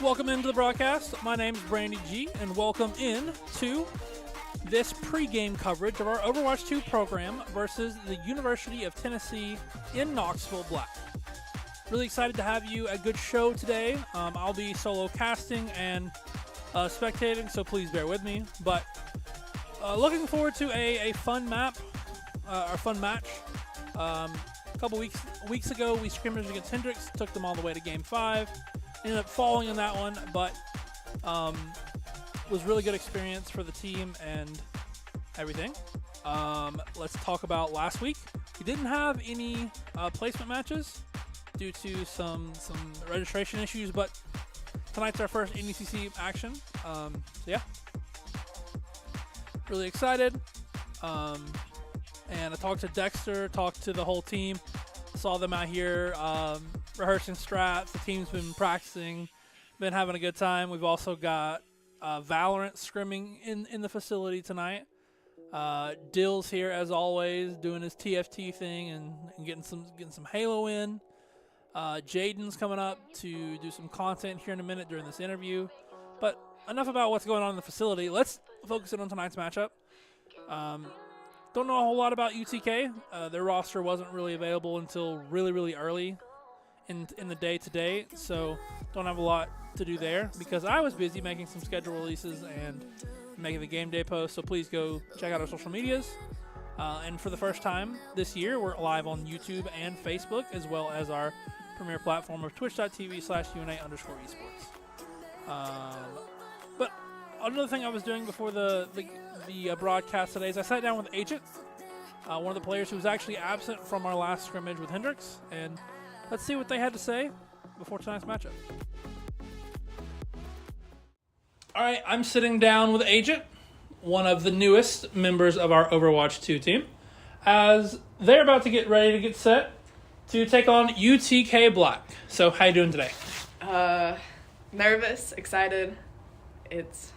Welcome into the broadcast. My name is Brandy G, and welcome in to this pregame coverage of our Overwatch 2 program versus the University of Tennessee in Knoxville Black. Really excited to have you a good show today. I'll be solo casting and spectating, so please bear with me. But looking forward to a fun map, or fun match. A couple weeks ago, we scrimmaged against Hendrix, took them all the way to Game 5. Ended up falling in that one, but was really good experience for the team and everything. Let's talk about last week. We didn't have any placement matches due to some registration issues, but tonight's our first NECC action. So yeah, really excited. And I talked to Dexter, talked to the whole team, saw them out here rehearsing strats. The team's been practicing, been having a good time. We've also got Valorant scrimming in the facility tonight. Dill's here as always, doing his TFT thing and getting some Halo in. Jaden's coming up to do some content here in a minute during this interview. But enough about what's going on in the facility. Let's focus in on tonight's matchup. Don't know a whole lot about UTK. Their roster wasn't really available until really early in the day today, so don't have a lot to do there because I was busy making some schedule releases and making the game day post. So please go check out our social medias. And for the first time this year, we're live on YouTube and Facebook, as well as our premier platform of twitch.tv/UNA_esports. But another thing I was doing before the broadcast today is I sat down with Agent, one of the players who was actually absent from our last scrimmage with Hendrix, and let's see what they had to say before tonight's matchup. All right, I'm sitting down with Agent, one of the newest members of our Overwatch 2 team, as they're about to get ready to get set to take on UTK Black. So how you doing today? Nervous, excited. It's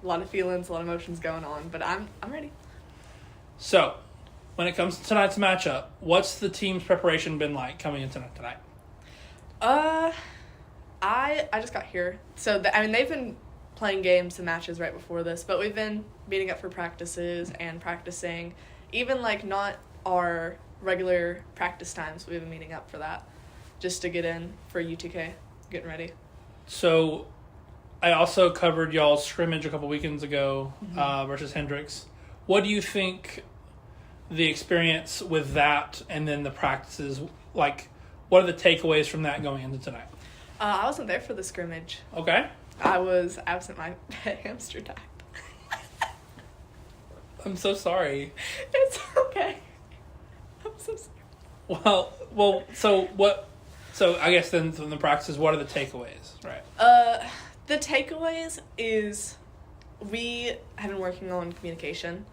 a lot of feelings, a lot of emotions going on, but I'm ready. So, when it comes to tonight's matchup, what's the team's preparation been like coming into tonight? I just got here. So, they've been playing games and matches right before this, but we've been meeting up for practices and practicing. Even, not our regular practice times, we've been meeting up for that, just to get in for UTK, getting ready. So, I also covered y'all's scrimmage a couple weekends ago versus Hendricks. What do you think the experience with that and then the practices, like, what are the takeaways from that going into tonight? I wasn't there for the scrimmage. Okay. I was absent. My pet hamster died. I'm so sorry. It's okay. I'm so sorry. Well, so what? So I guess then from the practices, what are the takeaways? Right. The takeaways is we have been working on communication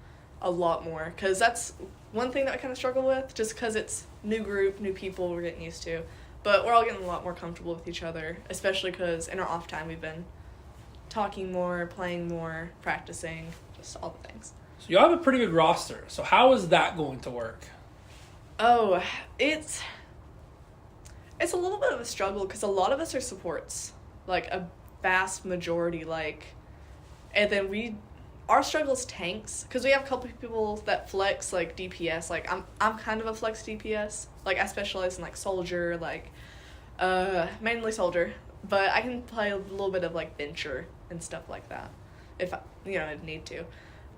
a lot more, because that's one thing that I kind of struggle with, just because it's new group, new people we're getting used to. But we're all getting a lot more comfortable with each other, especially because in our off time we've been talking more, playing more, practicing, just all the things. So you all have a pretty good roster. So how is that going to work? Oh, it's a little bit of a struggle, because a lot of us are supports, like a vast majority, and then our struggle is tanks, because we have a couple of people that flex, like, DPS. Like, I'm kind of a flex DPS. Like, I specialize in, like, soldier, mainly soldier. But I can play a little bit of, like, venture and stuff like that, if, I'd need to.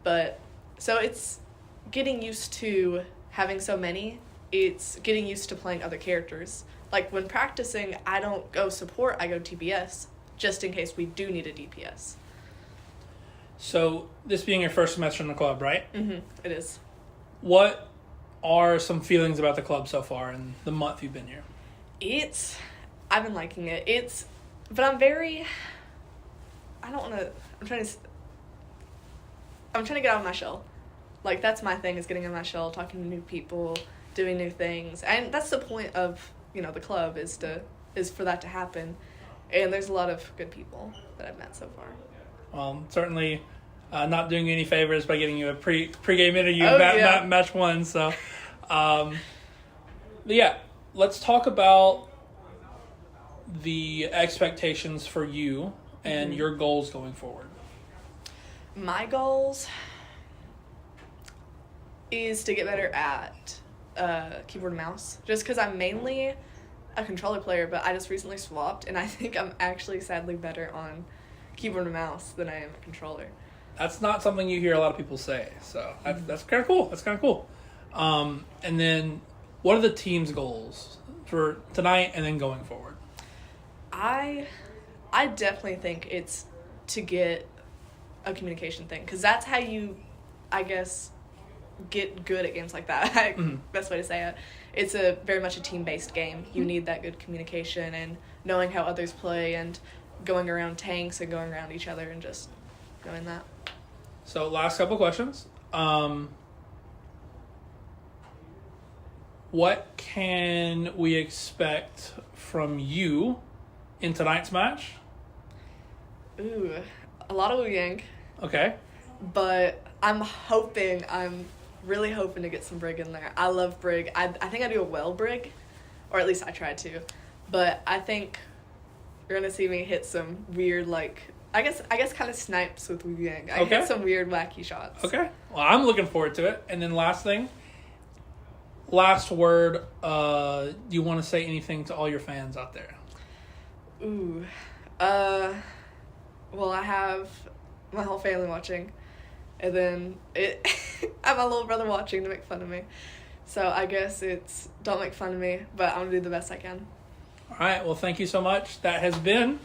But, so it's getting used to having so many. It's getting used to playing other characters. Like, when practicing, I don't go support, I go TPS, just in case we do need a DPS. So this being your first semester in the club, right? Mm-hmm. It is. What are some feelings about the club so far in the month you've been here? I've been liking it. But I'm trying to get out of my shell. Like, that's my thing, is getting out of my shell, talking to new people, doing new things. And that's the point of, the club, is for that to happen. And there's a lot of good people that I've met so far. Well, certainly not doing you any favors by getting you a pre-game interview match one. So, but yeah, let's talk about the expectations for you and your goals going forward. My goals is to get better at keyboard and mouse, just because I'm mainly a controller player, but I just recently swapped, and I think I'm actually sadly better on keyboard and mouse than I am a controller. That's not something you hear a lot of people say, so that's kind of cool. That's kind of cool. And then, what are the team's goals for tonight and then going forward? I definitely think it's to get a communication thing, because that's how you, I guess, get good at games like that. Best way to say it. It's very much a team-based game. You need that good communication and knowing how others play and going around tanks and going around each other and just doing that. So, last couple questions. What can we expect from you in tonight's match? Ooh, a lot of Wu Yang. Okay. But I'm really hoping to get some Brig in there. I love Brig. I think I do a well Brig, or at least I try to. But I think you're going to see me hit some weird, I guess kind of snipes with Wu Yang. I hit some weird, wacky shots. Okay. Well, I'm looking forward to it. And then last word, do you want to say anything to all your fans out there? Ooh. Well, I have my whole family watching. And then I have my little brother watching to make fun of me. So I guess it's don't make fun of me, but I'm going to do the best I can. All right. Well, thank you so much. That has been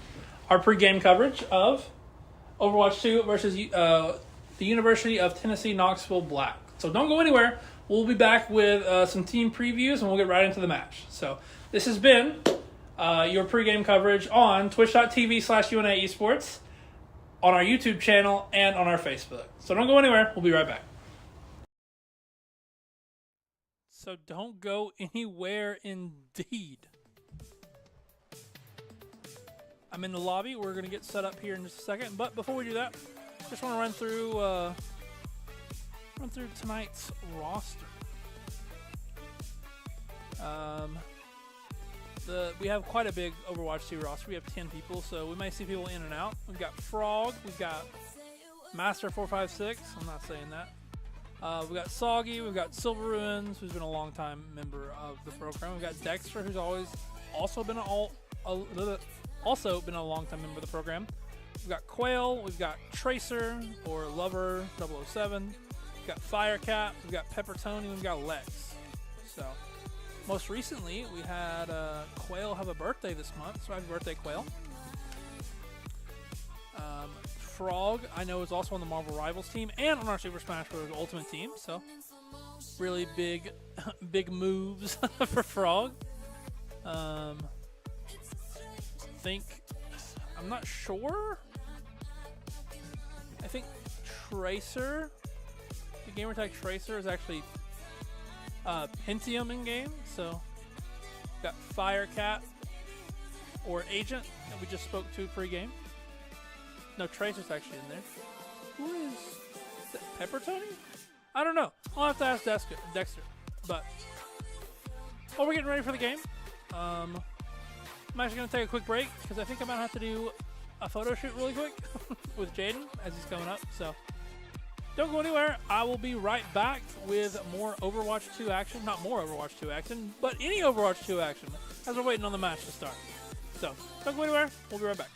our pregame coverage of Overwatch 2 versus the University of Tennessee Knoxville Black. So don't go anywhere. We'll be back with some team previews, and we'll get right into the match. So this has been your pregame coverage on twitch.tv/UNA Esports, on our YouTube channel, and on our Facebook. So don't go anywhere. We'll be right back. So don't go anywhere indeed. I'm in the lobby. We're going to get set up here in just a second. But before we do that, just want to run through tonight's roster. We have quite a big Overwatch 2 roster. We have 10 people, so we might see people in and out. We've got Frog. We've got Master456. I'm not saying that. We've got Soggy. We've got Silver Ruins, who's been a long-time member of the program. We've got Dexter, who's also been a long-time member of the program. We've got Quail, we've got Tracer or Lover 007, we've got Firecat, we've got Peppertoni, we've got Lex. So, most recently, we had Quail have a birthday this month, so happy birthday, Quail. Frog, I know, is also on the Marvel Rivals team and on our Super Smash Bros. Ultimate team, so really big, big moves for Frog. I'm not sure. I think Tracer, the gamertag Tracer, is actually Pentium in game. So got Firecat or Agent that we just spoke to pre-game. No, Tracer's actually in there. Who is that? Peppertoni? I don't know. I'll have to ask Dexter. But while we're getting ready for the game, I'm actually going to take a quick break because I think I'm going to have to do a photo shoot really quick with Jaden as he's coming up. So don't go anywhere. I will be right back with more Overwatch 2 action. Not more Overwatch 2 action, but any Overwatch 2 action as we're waiting on the match to start. So don't go anywhere. We'll be right back.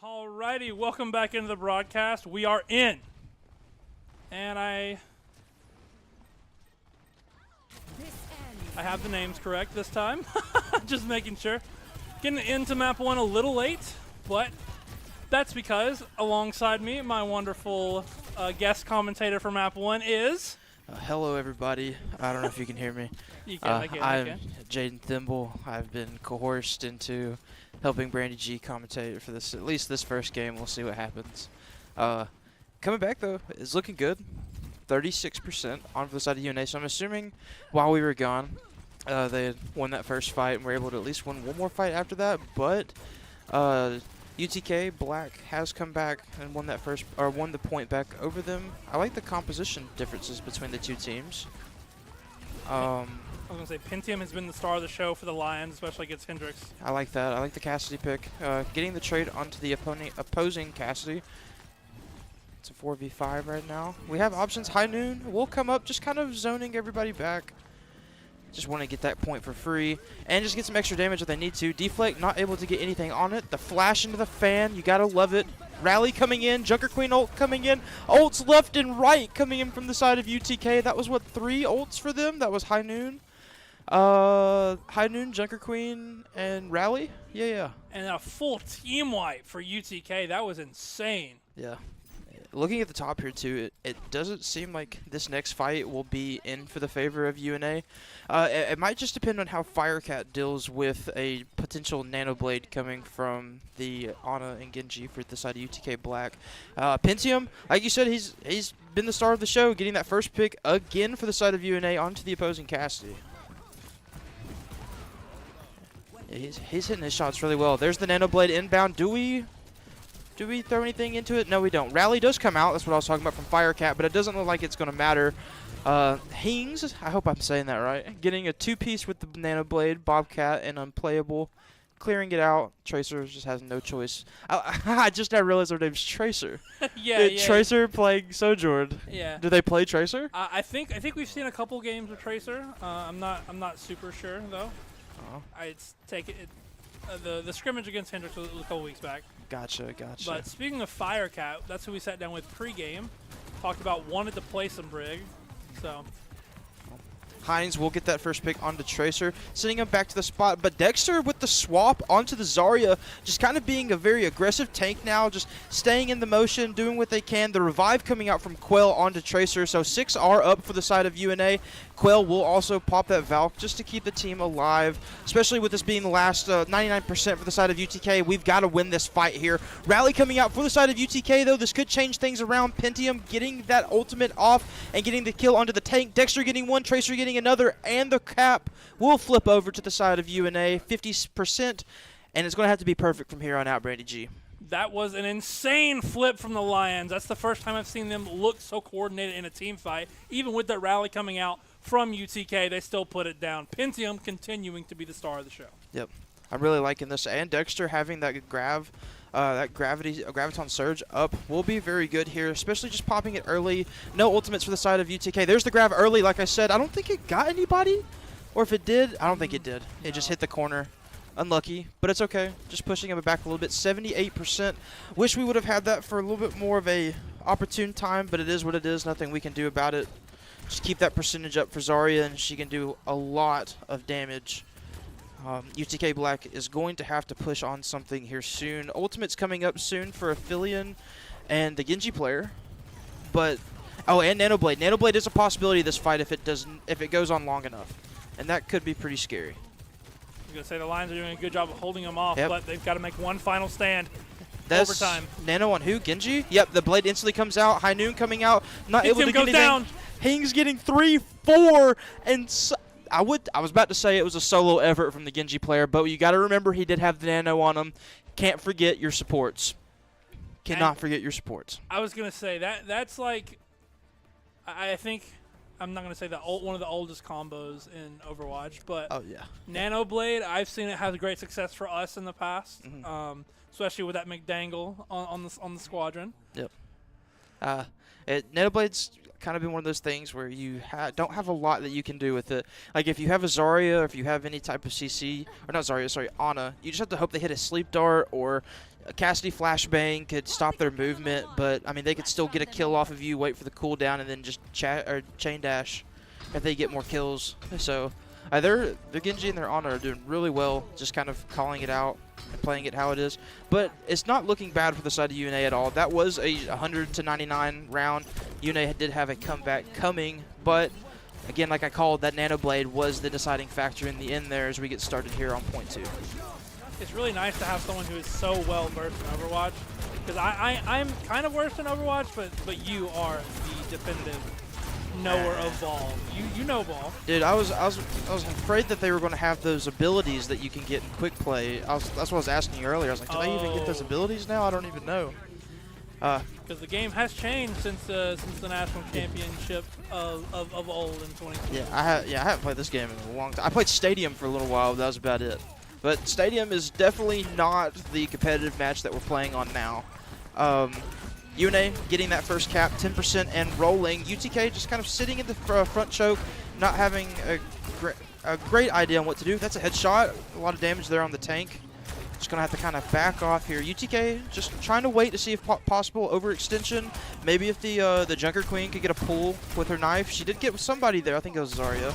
Alrighty, welcome back into the broadcast. We are in. And I have the names correct this time. Just making sure. Getting into map 1 a little late, but that's because alongside me, my wonderful guest commentator for map 1 is... Hello, everybody. I don't know if you can hear me. You can, I can. I'm Jaden Thimble. I've been coerced into helping Brandy G commentate for this, at least this first game. We'll see what happens. Coming back, though, is looking good. 36% on the side of UNA. So I'm assuming while we were gone, they had won that first fight and were able to at least win one more fight after that. But UTK Black has come back and won that first, or won the point back over them. I like the composition differences between the two teams. I was going to say, Pentium has been the star of the show for the Lions, especially against Hendrix. I like that. I like the Cassidy pick. Getting the trade onto the opposing Cassidy. It's a 4v5 right now. We have options. High Noon will come up, just kind of zoning everybody back. Just want to get that point for free and just get some extra damage if they need to. Deflect not able to get anything on it. The flash into the fan, you got to love it. Rally coming in, Junker Queen ult coming in. Ults left and right coming in from the side of UTK. That was, what, 3 ults for them? That was High Noon. High Noon, Junker Queen, and Rally? Yeah. And a full team wipe for UTK. That was insane. Yeah. Looking at the top here, too, it doesn't seem like this next fight will be in for the favor of UNA. It might just depend on how Firecat deals with a potential Nanoblade coming from the Ana and Genji for the side of UTK Black. Pentium, like you said, he's been the star of the show, getting that first pick again for the side of UNA onto the opposing Cassidy. Yeah, he's hitting his shots really well. There's the Nanoblade inbound. Do we throw anything into it? No, we don't. Rally does come out. That's what I was talking about from Firecat, but it doesn't look like it's going to matter. Hings, I hope I'm saying that right, getting a 2-piece with the Nanoblade, Bobcat, and Unplayable. Clearing it out. Tracer just has no choice. I just now realized their name's Tracer. Yeah. Tracer playing Sojourn. Yeah. Do they play Tracer? I think we've seen a couple games with Tracer. I'm not super sure though. I'd take it. The scrimmage against Hendrix was a couple weeks back. Gotcha. But speaking of Firecat, that's who we sat down with pre-game. Talked about wanted to play some Brig. So Hines will get that first pick onto Tracer, sending him back to the spot. But Dexter with the swap onto the Zarya, just kind of being a very aggressive tank now, just staying in the motion, doing what they can. The revive coming out from Quell onto Tracer, so 6 are up for the side of UNA. Quell will also pop that Valk just to keep the team alive, especially with this being the last 99% for the side of UTK. We've got to win this fight here. Rally coming out for the side of UTK, though. This could change things around. Pentium getting that ultimate off and getting the kill onto the tank. Dexter getting one, Tracer getting another, and the cap will flip over to the side of UNA, 50%, and it's going to have to be perfect from here on out, Brandy G. That was an insane flip from the Lions. That's the first time I've seen them look so coordinated in a team fight. Even with that rally coming out from UTK, they still put it down. Pentium continuing to be the star of the show. Yep. I'm really liking this. And Dexter having that Graviton Surge up will be very good here, especially just popping it early. No ultimates for the side of UTK. There's the Grav early, like I said. I don't think it got anybody. Or if it did, I don't think it did. It just hit the corner. Unlucky, but it's okay. Just pushing him back a little bit. 78%. Wish we would have had that for a little bit more of a opportune time, but it is what it is. Nothing we can do about it. Just keep that percentage up for Zarya, and she can do a lot of damage. UTK Black is going to have to push on something here soon. Ultimate's coming up soon for Aphelion and the Genji player. But, oh, and Nanoblade. Nanoblade is a possibility this fight if it goes on long enough. And that could be pretty scary. I'm going to say the Lions are doing a good job of holding them off, Yep. but they've got to make one final stand. That's Overtime. Nano on who? Genji? Yep, the blade instantly comes out. High Noon coming out. Not able to get goes anything. down. Hing's getting 3, 4, and I was about to say it was a solo effort from the Genji player, but you got to remember he did have the Nano on him. Can't forget your supports. Cannot forget your supports. I was going to say that's like, I think, I'm not going to say one of the oldest combos in Overwatch, but Oh yeah. Nanoblade, I've seen it have great success for us in the past, Mm-hmm. especially with that McDangle on the squadron. Yep. Nanoblade's kind of been one of those things where you don't have a lot that you can do with it. Like if you have a Zarya, or if you have any type of CC, or not Zarya, sorry, Ana, you just have to hope they hit a sleep dart or a Cassidy flashbang could stop their movement. But I mean, they could still get a kill off of you, wait for the cooldown, and then just chain dash if they get more kills. So their Genji and their Ana are doing really well, just kind of calling it out and playing it how it is. But it's not looking bad for the side of UNA at all. That was a 100-99 round. UNA did have a comeback coming, but again, like I called, that Nanoblade was the deciding factor in the end there as we get started here on point 2. It's really nice to have someone who is so well versed in Overwatch, because I'm kind of versed in Overwatch, but you are the definitive knower of ball. You know ball. Dude, I was afraid that they were going to have those abilities that you can get in quick play. That's what I was asking you earlier. I was like, do they even get those abilities now? I don't even know. Because the game has changed since the national championship of old in 2020. Yeah, I haven't played this game in a long time. I played Stadium for a little while, but that was about it. But Stadium is definitely not the competitive match that we're playing on now. UNA getting that first cap, 10% and rolling. UTK just kind of sitting in the front choke, not having a great idea on what to do. That's a headshot. A lot of damage there on the tank. Just going to have to kind of back off here. UTK just trying to wait to see if possible overextension. Maybe if the Junker Queen could get a pull with her knife. She did get somebody there. I think it was Zarya.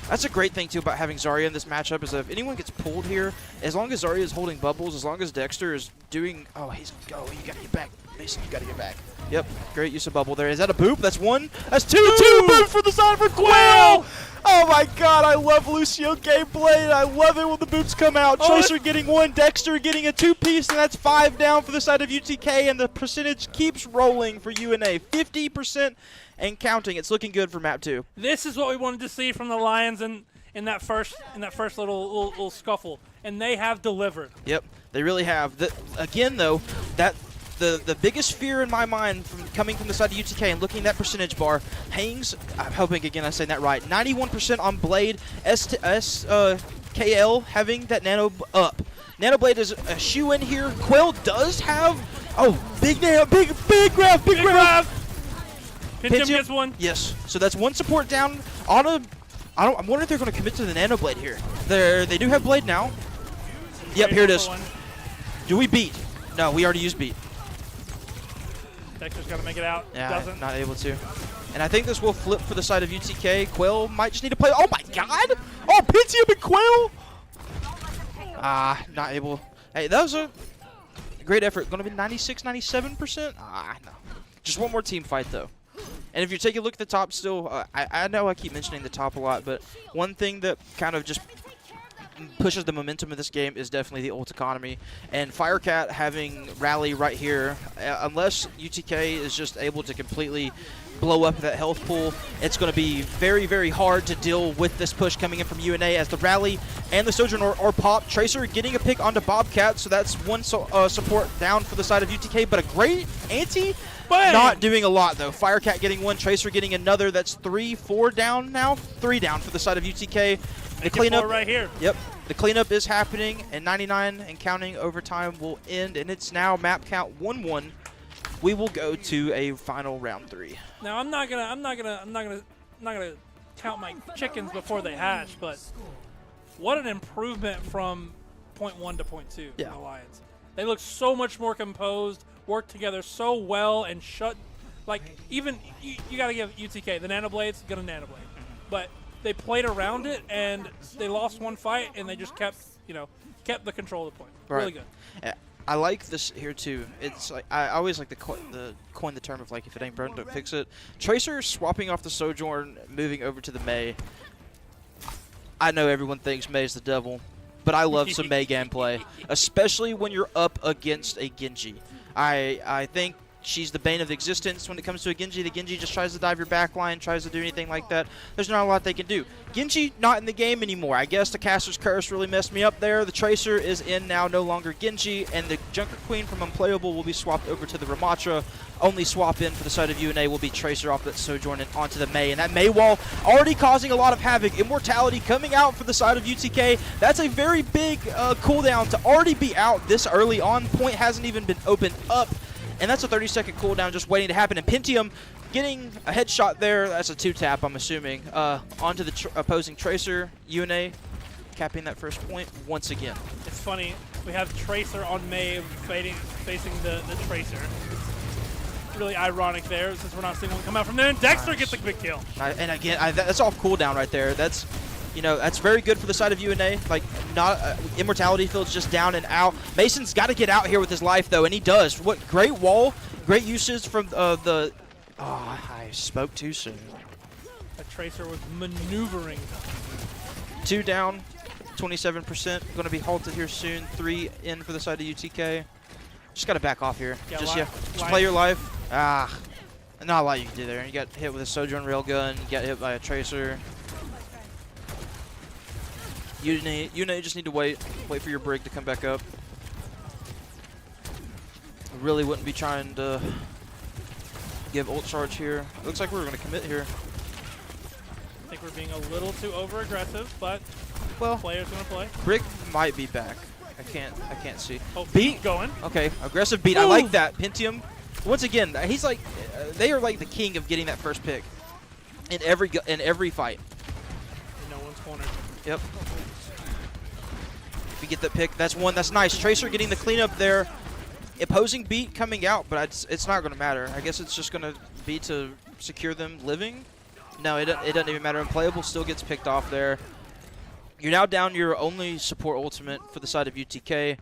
That's a great thing, too, about having Zarya in this matchup is that if anyone gets pulled here, as long as Zarya is holding bubbles, as long as Dexter is doing... Oh, you got to get back. Mason, you got to get back. Yep, great use of bubble there. Is that a boop? That's one. That's two. Two boops for the side for Quail! Oh, my God. I love Lucio gameplay. I love it when the boops come out. Tracer getting one. Dexter getting a two-piece, and that's 5 down for the side of UTK, and the percentage keeps rolling for UNA. 50% and counting. It's looking good for map 2. This is what we wanted to see from the Lions in that first little scuffle, and they have delivered. Yep, they really have. Again, though, that the biggest fear in my mind from coming from the side of UTK and looking at that percentage bar, Hangs, I'm hoping again I'm saying that right, 91% on Blade, KL having that Nano up. Nanoblade is a shoe in here. Quail does have, big grab. Pentium gets one. Yes, so that's one support down. I'm wondering if they're going to commit to the Nanoblade here. They do have Blade now. Yep, here it is. Do we beat? No, we already used beat. Dexter's got to make it out. Yeah, Doesn't. not able to. And I think this will flip for the side of UTK. Quail might just need to play. Oh my God! Oh, Pentium and Quail! Not able. Hey, that was a great effort. Going to be 96, 97%? No. Just one more team fight, though. And if you take a look at the top still, I know I keep mentioning the top a lot, but one thing that kind of just pushes the momentum of this game is definitely the ult economy. And Firecat having Rally right here, unless UTK is just able to completely blow up that health pool, it's going to be very, very hard to deal with this push coming in from UNA as the Rally and the Sojourner are popped. Tracer getting a pick onto Bobcat, so that's one support down for the side of UTK, but a great anti. Bang! Not doing a lot, though. Firecat getting one, Tracer getting another. That's 4 down now. 3 down for the side of UTK. The cleanup right here. Yep. The cleanup is happening, and 99 and counting overtime will end, and it's now map count 1-1. We will go to a final round 3. Now I'm not gonna count my chickens before they hatch, but what an improvement from point 1 to point 2 Yeah. for the Lions. They look so much more composed, work together so well, and even you got to give UTK the Nanoblades, gonna Nanoblade, but they played around it and they lost one fight and they just kept the control of the point. Right. Really good. I like this here too. It's like I always like the coin the term of like if it ain't broken, don't fix it. Tracer swapping off the Sojourn, moving over to the Mei. I know everyone thinks Mei is the devil, but I love some Mei gameplay, especially when you're up against a Genji. I think she's the bane of existence when it comes to a Genji. The Genji just tries to dive your backline, tries to do anything like that. There's not a lot they can do. Genji not in the game anymore. I guess the Caster's Curse really messed me up there. The Tracer is in now, no longer Genji, and the Junker Queen from Unplayable will be swapped over to the Ramatra. Only swap in for the side of UNA will be Tracer off that Sojourn and onto the Mei. And that Mei wall already causing a lot of havoc. Immortality coming out for the side of UTK. That's a very big cooldown to already be out this early on. Point hasn't even been opened up. And that's a 30-second cooldown just waiting to happen. And Pentium getting a headshot there. That's a 2-tap, I'm assuming. Onto the opposing Tracer. UNA capping that first point once again. It's funny. We have Tracer on Mei facing the Tracer. Really ironic there since we're not seeing one come out from there. And Dexter gets a big kill. And again, that's off cooldown right there. That's that's very good for the side of UNA. Like, not Immortality Field's just down and out. Mason's got to get out here with his life, though, and he does. What great wall, great usage from the. Oh, I spoke too soon. The Tracer was maneuvering. 2 down, 27%. Going to be halted here soon. 3 in for the side of UTK. Just got to back off here. Yeah, Just play your life. Not a lot you can do there. You got hit with a Sojourn Railgun. You got hit by a Tracer. You just need to wait for your brig to come back up. I really wouldn't be trying to give ult charge here. Looks like we're going to commit here. I think we're being a little too over aggressive, but player's going to play. Brig might be back. I can't see. Oh, beat going. Okay, aggressive beat. Ooh. I like that. Pentium. Once again, he's like they are like the king of getting that first pick in every fight. In no one's corner. Yep. We get that pick. That's one. That's nice. Tracer getting the cleanup there. Opposing beat coming out, but it's not going to matter. I guess it's just going to be to secure them living. No, it doesn't even matter. Unplayable still gets picked off there. You're now down your only support ultimate for the side of UTK.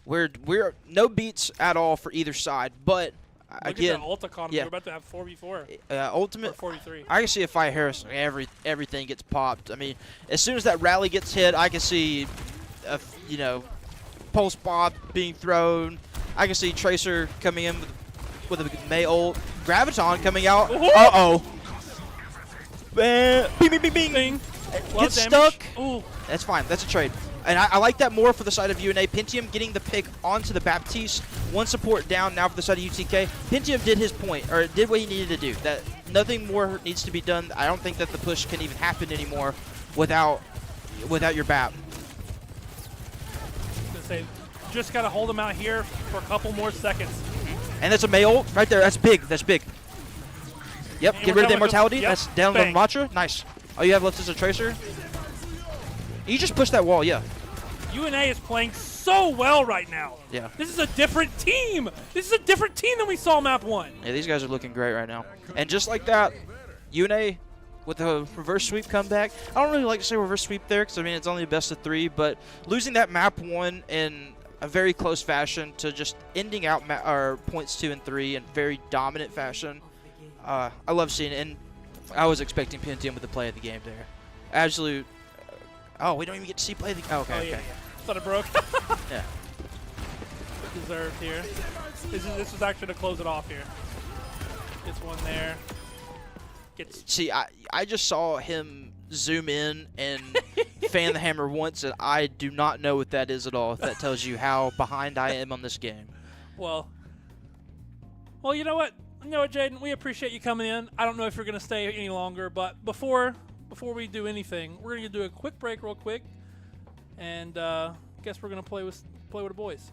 We're no beats at all for either side, but again, look at that ult economy. We're about to have 4v4. Ultimate 43. I can see a Fire Harris. Everything gets popped. I mean, as soon as that rally gets hit, I can see, pulse pop being thrown. I can see Tracer coming in with a Mei ult. Graviton coming out. Uh-oh. Bing, bing, bing, bing. Get stuck. Ooh. That's fine. That's a trade. And I like that more for the side of UNA. Pentium getting the pick onto the Baptiste. One support down now for the side of UTK. Pentium did his point, or did what he needed to do. That nothing more needs to be done. I don't think that the push can even happen anymore without your BAP. Just got to hold them out here for a couple more seconds. And that's a Mei ult right there. That's big. That's big. Yep, get rid of the immortality. Yep. That's down on Matra. Nice. All you have left is a Tracer. You just push that wall, yeah. UNA is playing so well right now. Yeah. This is a different team. This is a different team than we saw map 1. Yeah, these guys are looking great right now. And just like that, UNA with the reverse sweep comeback. I don't really like to say reverse sweep there because, I mean, it's only a best of 3, but losing that map 1 in a very close fashion to just ending out points 2 and 3 in very dominant fashion. I love seeing it, and I was expecting Pentium with the play of the game there. Absolute. Oh, we don't even get to see play of the game. Okay, okay. Yeah. Thought it broke. Yeah. Deserved here. This was actually to close it off here. Gets one there. See, I just saw him zoom in and fan the hammer once, and I do not know what that is at all. If that tells you how behind I am on this game. Well, you know what? Jaden, we appreciate you coming in. I don't know if you're going to stay any longer, but before we do anything, we're going to do a quick break real quick, and guess we're going to play with the boys.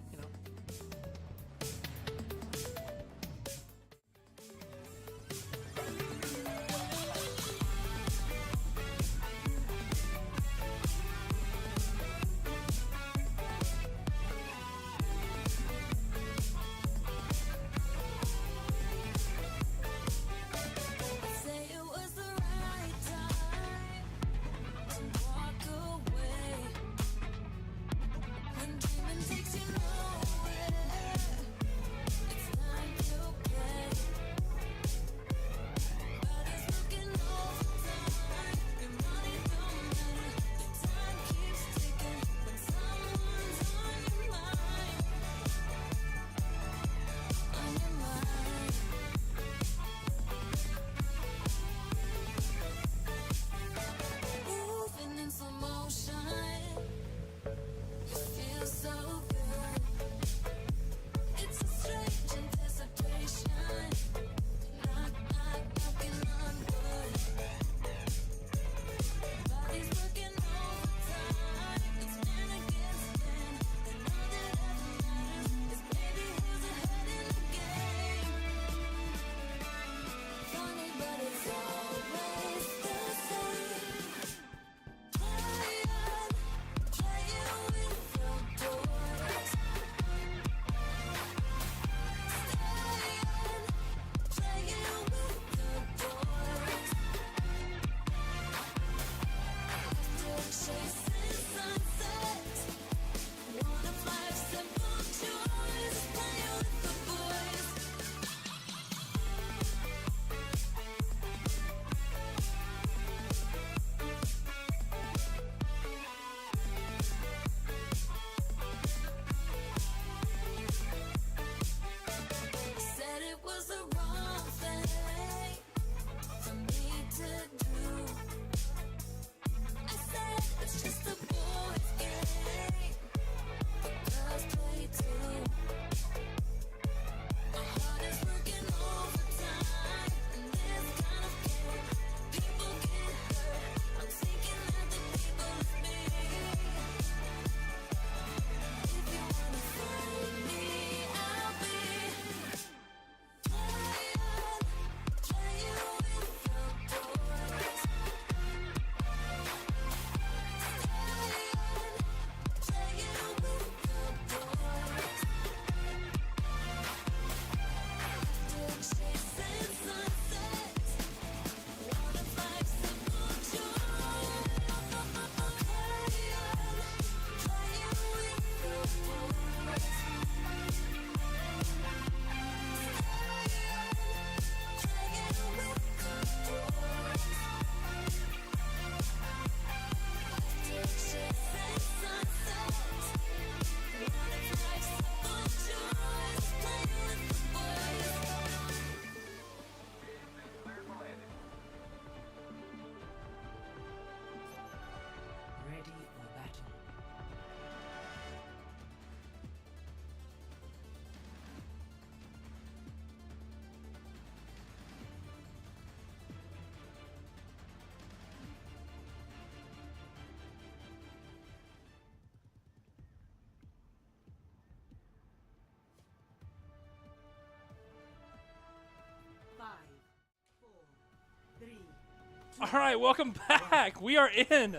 All right, welcome back. We are in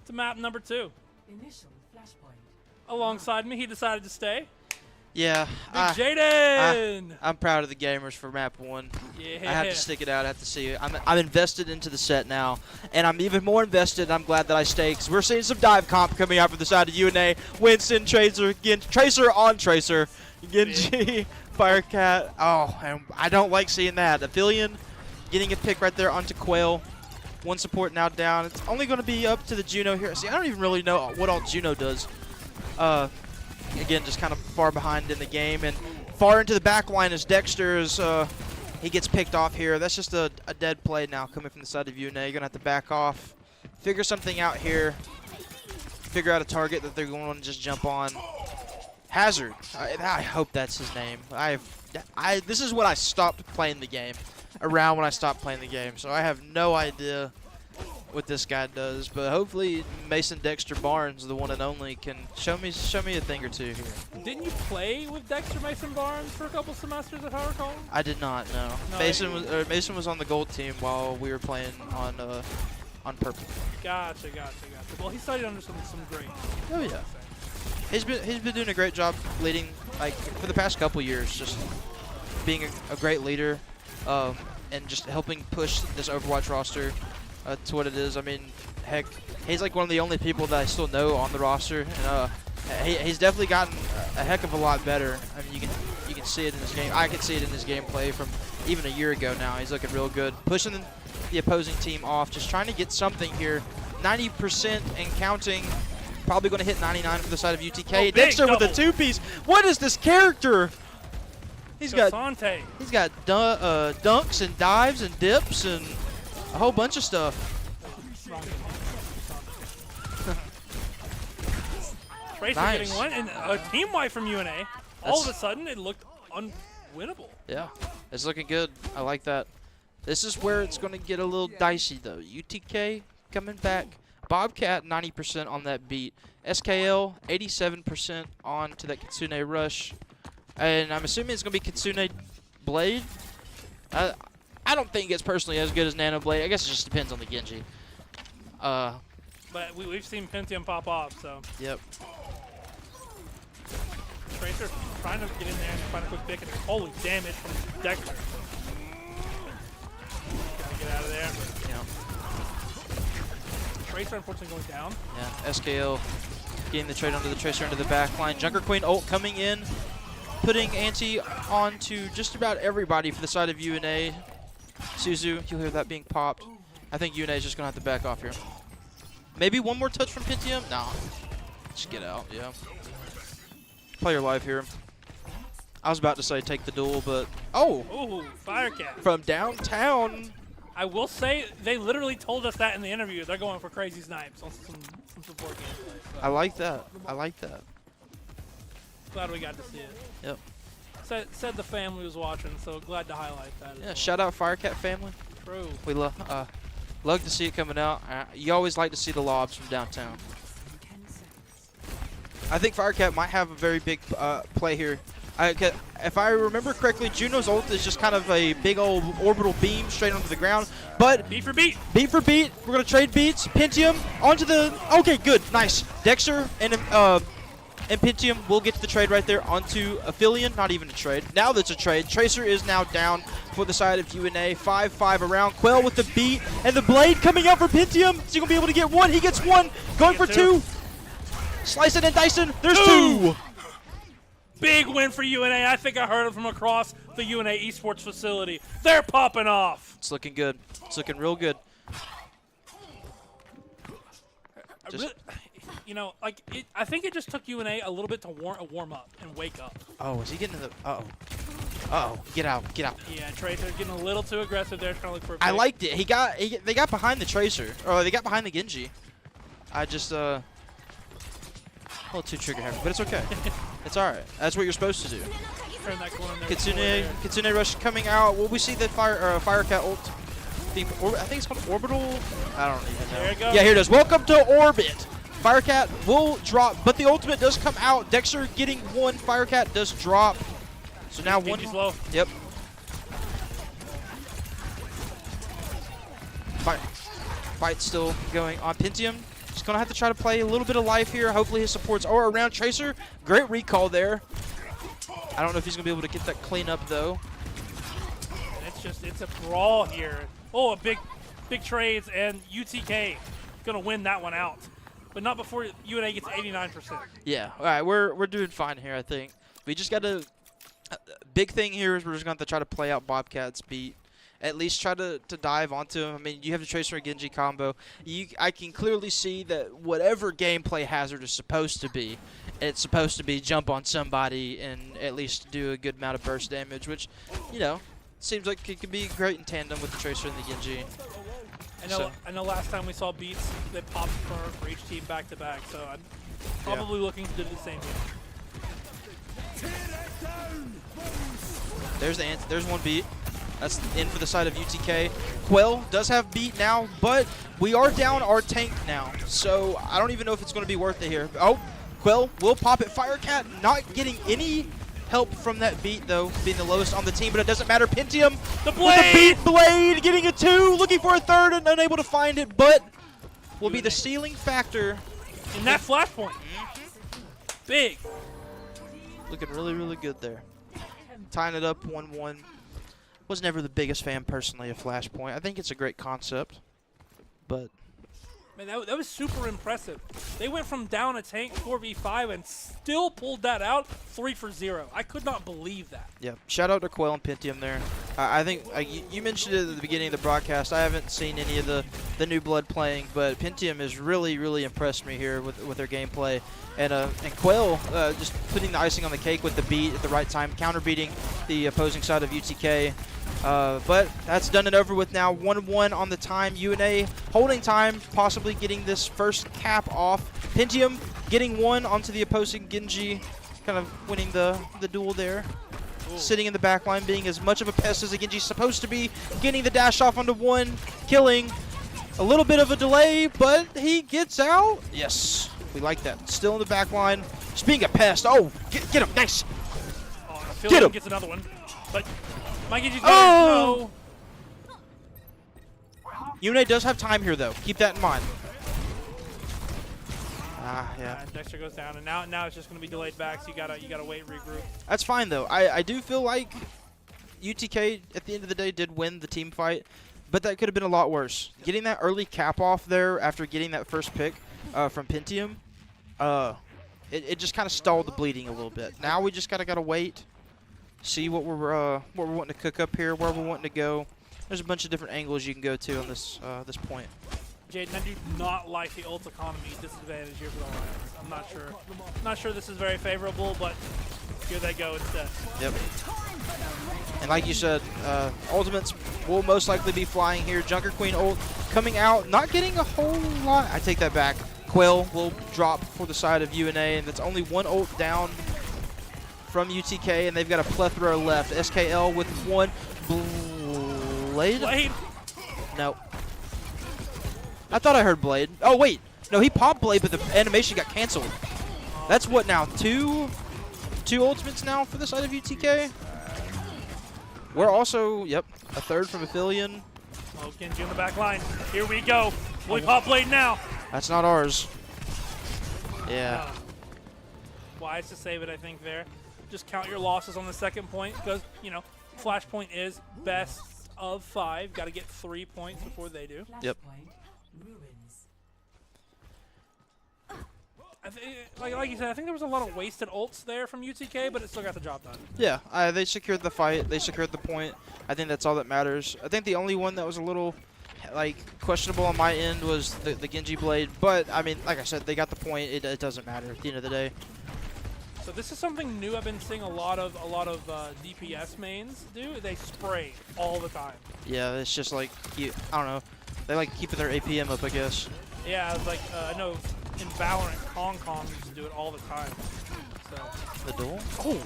to map number 2. Initial flashpoint. Alongside me, he decided to stay. Yeah. Big Jaden. I'm proud of the gamers for map 1. Yeah. I have to stick it out. I have to see it. I'm invested into the set now, and I'm even more invested. I'm glad that I stayed because we're seeing some dive comp coming out from the side of UNA. Winston, Tracer, again, Tracer on Tracer, Genji, Firecat. Oh, and I don't like seeing that. Aphelion getting a pick right there onto Quail. One support now down. It's only going to be up to the Juno here. See, I don't even really know what all Juno does. Again, just kind of far behind in the game, and far into the back line is Dexter's. He gets picked off here. That's just a dead play now coming from the side of UNA. You're going to have to back off, figure something out here, figure out a target that they're going to just jump on. Hazard. I hope that's his name. This is when I stopped playing the game, around when I stopped playing the game, so I have no idea what this guy does, but hopefully Mason Dexter Barnes, the one and only, can show me a thing or two here. Didn't you play with Dexter Mason Barnes for a couple semesters, if I recall? I did not know. No, Mason was on the gold team while we were playing on purple. Gotcha. Well, he studied under some great. Oh yeah. He's been doing a great job leading, like, for the past couple years, just being a great leader, and just helping push this Overwatch roster to what it is. I mean, heck, he's like one of the only people that I still know on the roster, and he's definitely gotten a heck of a lot better. I mean, you can see it in his game. I can see it in his gameplay from even a year ago now. He's looking real good, pushing the opposing team off, just trying to get something here. 90% and counting. Probably going to hit 99 for the side of UTK. Oh, Dexter with a double. 2-piece. What is this character? He's got Sante. dunks and dives and dips and a whole bunch of stuff. Tracer Nice. getting one, and a team wipe from UNA. All of a sudden, it looked unwinnable. Yeah, it's looking good. I like that. This is where it's going to get a little dicey, though. UTK coming back. Bobcat 90% on that beat. SKL 87% on to that Kitsune Rush. And I'm assuming it's going to be Kitsune Blade. I don't think it's personally as good as Nano Blade. I guess it just depends on the Genji. But we've seen Pentium pop off, so. Yep. Tracer trying to get in there and find a quick pick, and holy damage from Dexter. Gotta get out of there. Yeah. Tracer unfortunately going down. Yeah, SKL getting the trade onto the Tracer into the back line. Junker Queen ult coming in, putting anti onto just about everybody for the side of UNA. Suzu, you'll hear that being popped. I think UNA is just going to have to back off here. Maybe one more touch from Pentium? No. Just get out, yeah. Play your life here. I was about to say take the duel, but... Oh! Ooh, Firecat. From downtown. I will say, they literally told us that in the interview. They're going for crazy snipes on some support gameplay. So. I like that. I like that. Glad we got to see it. Yep. Said the family was watching, so glad to highlight that. Yeah, shout out Firecat family. True. We love to see it coming out. You always like to see the lobs from downtown. I think Firecat might have a very big play here. If I remember correctly, Juno's ult is just kind of a big old orbital beam straight onto the ground. But Beat for beat. beat for beat, we're gonna trade beats. Pentium onto the. Okay, good, nice. Dexter and Pentium will get to the trade right there onto Aphelion. Not even a trade. Now that's a trade. Tracer is now down for the side of UNA. 5-5 around. Quell with the beat and the blade coming out for Pentium. Is he gonna be able to get one? He gets one. Going for two. Slicing and dicing. There's two. Big win for UNA. I think I heard it from across the UNA esports facility. They're popping off. It's looking good. It's looking real good. I think it just took UNA a little bit to warm up and wake up. Oh, is he getting to the? Uh-oh. Get out. Yeah, Tracer getting a little too aggressive there, trying to look for a pick. I liked it. They got behind the Tracer, or they got behind the Genji. I just a little too trigger happy, but it's okay. It's all right. That's what you're supposed to do. Turn that corner there. Kitsune Rush coming out. Will we see the Firecat ult? I think it's called Orbital. I don't even know. There it goes. Yeah, here it is. Welcome to Orbit. Firecat will drop, but the ultimate does come out. Dexter getting one. Firecat does drop. So now one. Slow. Yep. Fight still going on. Pentium just going to have to try to play a little bit of life here. Hopefully his supports are around. Tracer, great recall there. I don't know if he's going to be able to get that clean up, though. It's a brawl here. Oh, a big trades, and UTK going to win that one out. But not before UNA gets 89%. Yeah, all right, we're doing fine here, I think. We just got to big thing here is we're just going to have to try to play out Bobcat's beat. At least try to dive onto him. I mean, you have the Tracer and Genji combo. I can clearly see that whatever gameplay hazard is supposed to be, it's supposed to be jump on somebody and at least do a good amount of burst damage, which, you know, seems like it could be great in tandem with the Tracer and the Genji. I know last time we saw beats that popped for each team back to back, so I'm probably looking to do the same here. There's one beat. That's in for the side of UTK. Quell does have beat now, but we are down our tank now, so I don't even know if it's going to be worth it here. Oh, Quell will pop it. Firecat not getting any help from that beat, though, being the lowest on the team, but it doesn't matter. Pentium the with the beat blade, getting a 2, looking for a 3rd and unable to find it, but will be the stealing factor. In that flashpoint. Big. Looking really, really good there. Tying it up 1-1. Was never the biggest fan personally of Flashpoint. I think it's a great concept, but man, that was super impressive. They went from down a tank 4v5 and still pulled that out 3 for 0. I could not believe that. Yeah, shout out to Quell and Pentium there. I think you mentioned it at the beginning of the broadcast. I haven't seen any of the new blood playing, but Pentium has really, really impressed me here with their gameplay. And Quell just putting the icing on the cake with the beat at the right time, counter beating the opposing side of UTK. But that's done and over with now. 1-1 on the time. UNA holding time, possibly getting this first cap off. Pentium getting 1 onto the opposing Genji, kind of winning the duel there. Ooh. Sitting in the back line, being as much of a pest as a Genji's supposed to be. Getting the dash off onto 1, killing. A little bit of a delay, but he gets out. Yes, we like that. Still in the back line, just being a pest. Oh, get him, nice. Oh, get him. Gets another one, but my Genji's no. no. UNA does have time here, though. Keep that in mind. Yeah. And Dexter goes down, and now it's just going to be delayed back, so you gotta wait, regroup. That's fine, though. I do feel like UTK, at the end of the day, did win the team fight, but that could have been a lot worse. Getting that early cap off there after getting that first pick from Pentium, it just kind of stalled the bleeding a little bit. Now we just gotta wait, see what we're wanting to cook up here, where we're wanting to go. There's a bunch of different angles you can go to on this this point. Jaden, I do not like the ult economy disadvantage here for the Lions. I'm not sure this is very favorable, but here they go instead. Yep. And like you said, ultimates will most likely be flying here. Junker Queen ult coming out, not getting a whole lot. I take that back. Quell will drop for the side of UNA, and that's only 1 ult down from UTK, and they've got a plethora left. SKL with 1 blade. Blade? No. I thought I heard blade. Oh wait, no, he popped blade, but the animation got canceled. That's what now? Two ultimates now for the side of UTK. We're also, yep, a 3rd from Aphelion. Oh, Genji on the back line. Here we go. We pop blade now. That's not ours. Yeah. Wise to save it, I think, there. Just count your losses on the second point because, you know, Flashpoint is best of 5. Got to get 3 points before they do. Yep. Like you said, I think there was a lot of wasted ults there from UTK, but it still got the job done. Yeah, they secured the fight. They secured the point. I think that's all that matters. I think the only one that was a little questionable on my end was the Genji blade, but I mean, like I said, they got the point. It doesn't matter at the end of the day. So this is something new. I've been seeing a lot of DPS mains do. They spray all the time. Yeah, it's just like I don't know. They like keeping their APM up, I guess. Yeah, it's like I know in Valorant, Kong used to do it all the time. So the duel. Oh,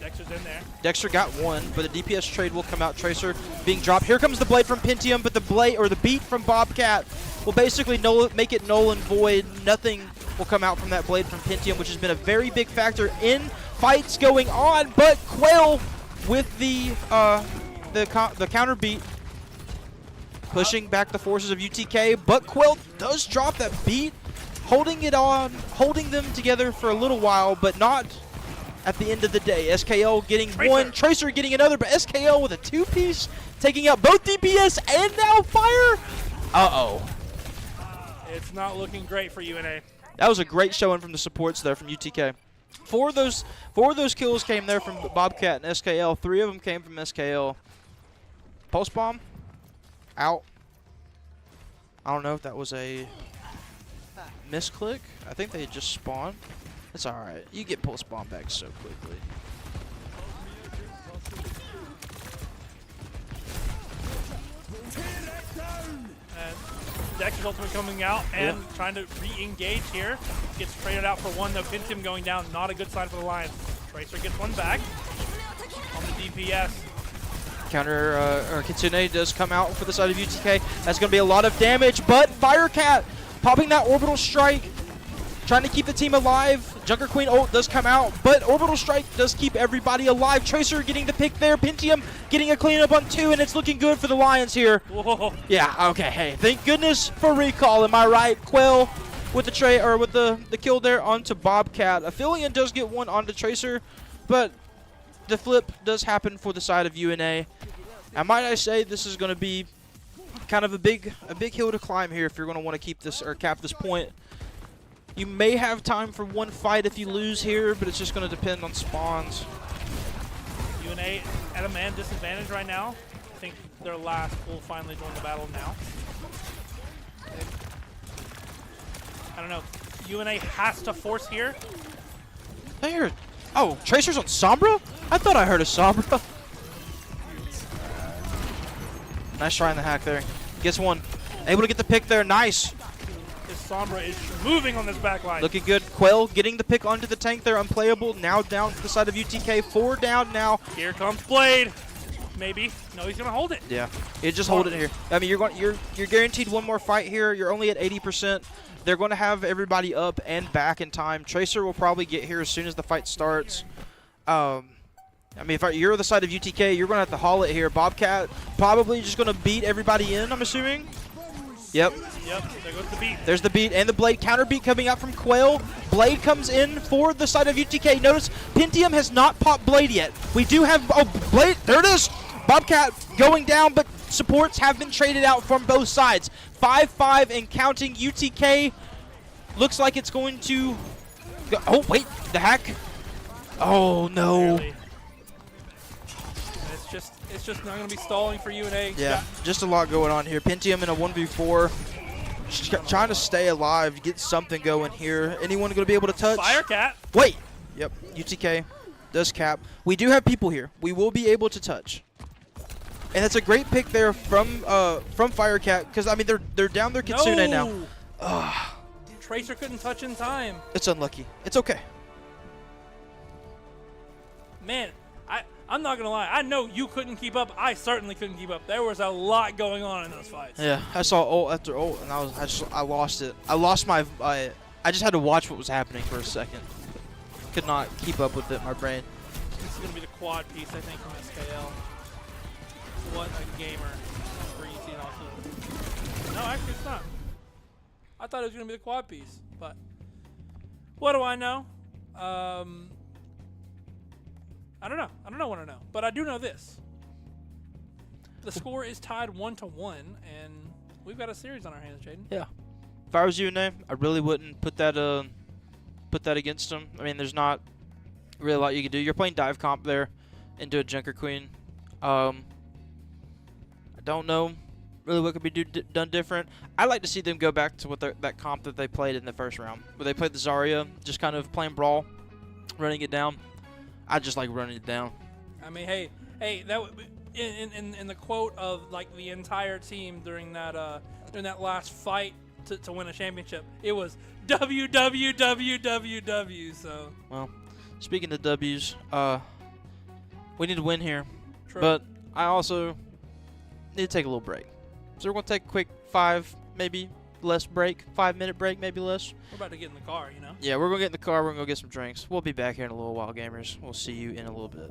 Dexter's in there. Dexter got 1, but the DPS trade will come out. Tracer being dropped. Here comes the blade from Pentium, but the beat from Bobcat will basically make it null and void. Nothing will come out from that blade from Pentium, which has been a very big factor in fights going on. But Quell with the counter beat pushing back the forces of UTK, but Quill does drop that beat, holding them together for a little while, but not at the end of the day. SKL getting one, Tracer getting another, but SKL with a two-piece, taking out both DPS and now Fire. Uh-oh. It's not looking great for UNA. That was a great showing from the supports there from UTK. Four of those kills came there from Bobcat and SKL. 3 of them came from SKL. Pulse bomb out. I don't know if that was a misclick. I think they had just spawned. It's all right. You get pulse bomb back so quickly. Dexter's ultimate coming out and trying to re-engage here. Gets traded out for one though. Pentium going down, not a good sign for the Lions. Tracer gets one back on the DPS. Counter, or Kitsune does come out for the side of UTK. That's going to be a lot of damage, but Firecat popping that orbital strike, trying to keep the team alive. Junker Queen ult does come out, but orbital strike does keep everybody alive. Tracer getting the pick there. Pentium getting a cleanup on 2, and it's looking good for the Lions here. Whoa. Yeah, okay, hey, thank goodness for recall, am I right? Quell with the with the kill there onto Bobcat. Aphelion does get one onto Tracer, but the flip does happen for the side of UNA. And might I say, this is going to be kind of a big hill to climb here if you're going to want to keep this or cap this point. You may have time for one fight if you lose here, but it's just going to depend on spawns. UNA at a man disadvantage right now. I think their last will finally join the battle now. I don't know. UNA has to force here. I heard. Oh, Tracer's on Sombra? I thought I heard a Sombra. Nice try in the hack there. Gets one. Able to get the pick there. Nice. This Sombra is moving on this back line. Looking good. Quell getting the pick onto the tank there. Unplayable. Now down to the side of UTK. 4 down now. Here comes Blade. Maybe. No, he's gonna hold it. Yeah. You just hold it here. I mean, you're guaranteed one more fight here. You're only at 80%. They're going to have everybody up and back in time. Tracer will probably get here as soon as the fight starts. I mean, if you're the side of UTK, you're going to have to haul it here. Bobcat probably just going to beat everybody in, I'm assuming. Yep. Yep, there goes the beat. There's the beat and the Blade. Counter beat coming out from Quail. Blade comes in for the side of UTK. Notice Pentium has not popped Blade yet. We do have, oh, Blade, there it is. Bobcat going down, but supports have been traded out from both sides. 5-5 and counting. UTK looks like it's going to go. Oh, wait, the hack. Oh, no. Barely. It's just not going to be stalling for UNA. Yeah, just a lot going on here. Pentium in a 1v4. Trying to stay alive, get something going here. Anyone going to be able to touch? Firecat. Wait. Yep, UTK does cap. We do have people here. We will be able to touch. And that's a great pick there from Firecat, because I mean they're down their Kitsune now. Ugh. Tracer couldn't touch in time. It's unlucky. It's okay. Man, I'm not gonna lie. I know you couldn't keep up. I certainly couldn't keep up. There was a lot going on in those fights. Yeah, I saw ult after ult, and I lost it. I lost my. I just had to watch what was happening for a second. Could not keep up with it. My brain. This is gonna be the quad piece, I think, from SKL. What a gamer for EC also. No, actually it's not. I thought it was going to be the quad piece, but what do I know? I don't know. I don't want to know, but I do know this. The score is tied 1-1, and we've got a series on our hands, Jaden. Yeah. If I was UNA, I really wouldn't put that against them. I mean, there's not really a lot you can do. You're playing dive comp there into a Junker Queen. I don't know really what could be done different. I'd like to see them go back to what that comp that they played in the first round, where they played the Zarya, just kind of playing brawl, running it down. I just like running it down. I mean, hey, that in the quote of like the entire team during that last fight to win a championship, it was WWWWW. So well, speaking of W's, we need to win here. True. But I also need to take a little break. So we're going to take a quick 5-minute break, maybe less. We're about to get in the car, you know? Yeah, we're going to get in the car. We're going to go get some drinks. We'll be back here in a little while, gamers. We'll see you in a little bit.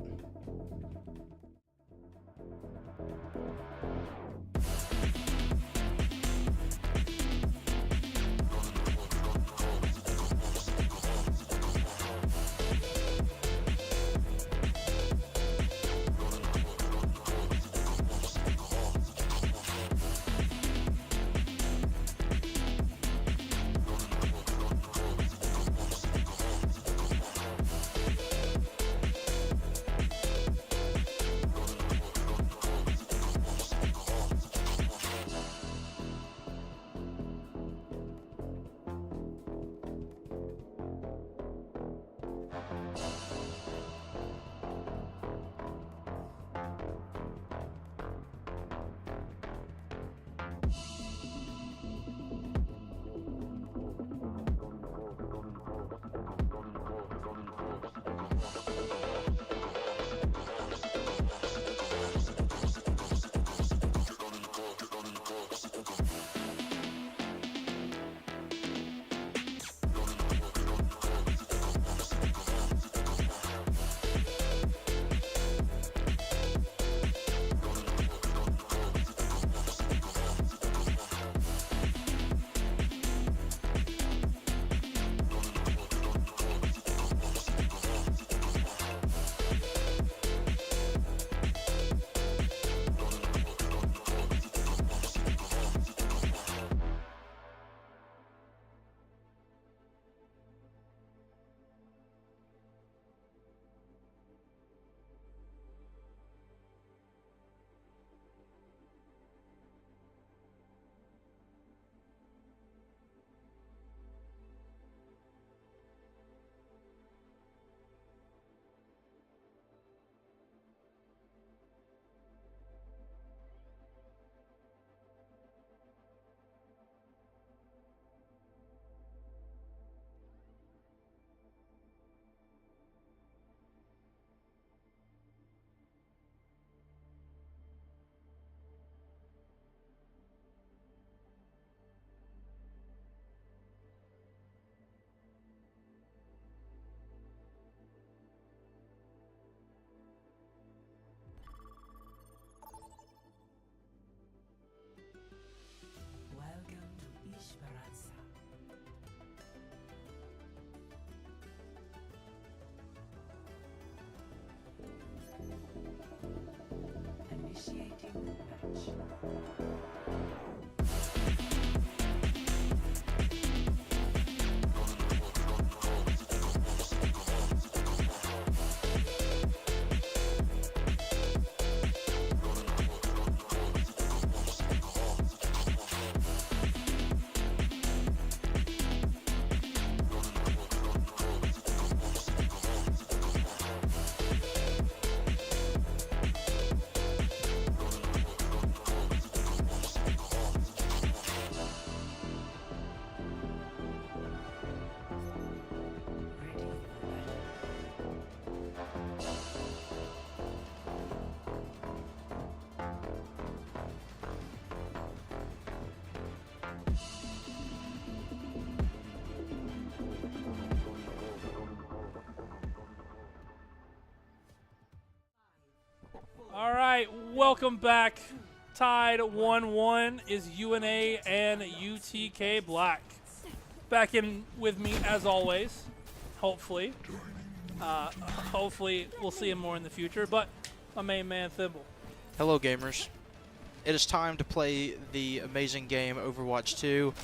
Initiating match. All right, welcome back. Tied 1-1 is UNA and UTK Black. Back in with me as always, hopefully. Hopefully we'll see him more in the future, but my main man, Thimble. Hello, gamers. It is time to play the amazing game Overwatch 2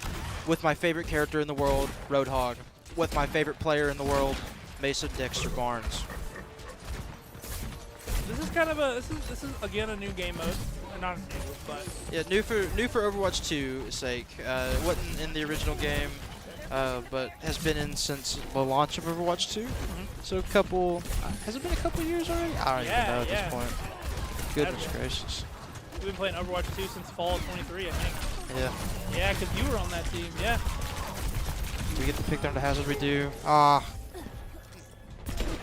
with my favorite character in the world, Roadhog, with my favorite player in the world, Mason Dexter Barnes. This is kind of a this is again a new game mode, or not new, but Yeah, new for Overwatch 2's sake. Wasn't in the original game, but has been in since the launch of Overwatch 2. So a couple, has it been a couple years already? I don't even know at this point. Goodness gracious. we've been playing Overwatch 2 since fall of 23, I think. Yeah. Yeah, because you were on that team. Yeah. We get to pick down the hazard we do.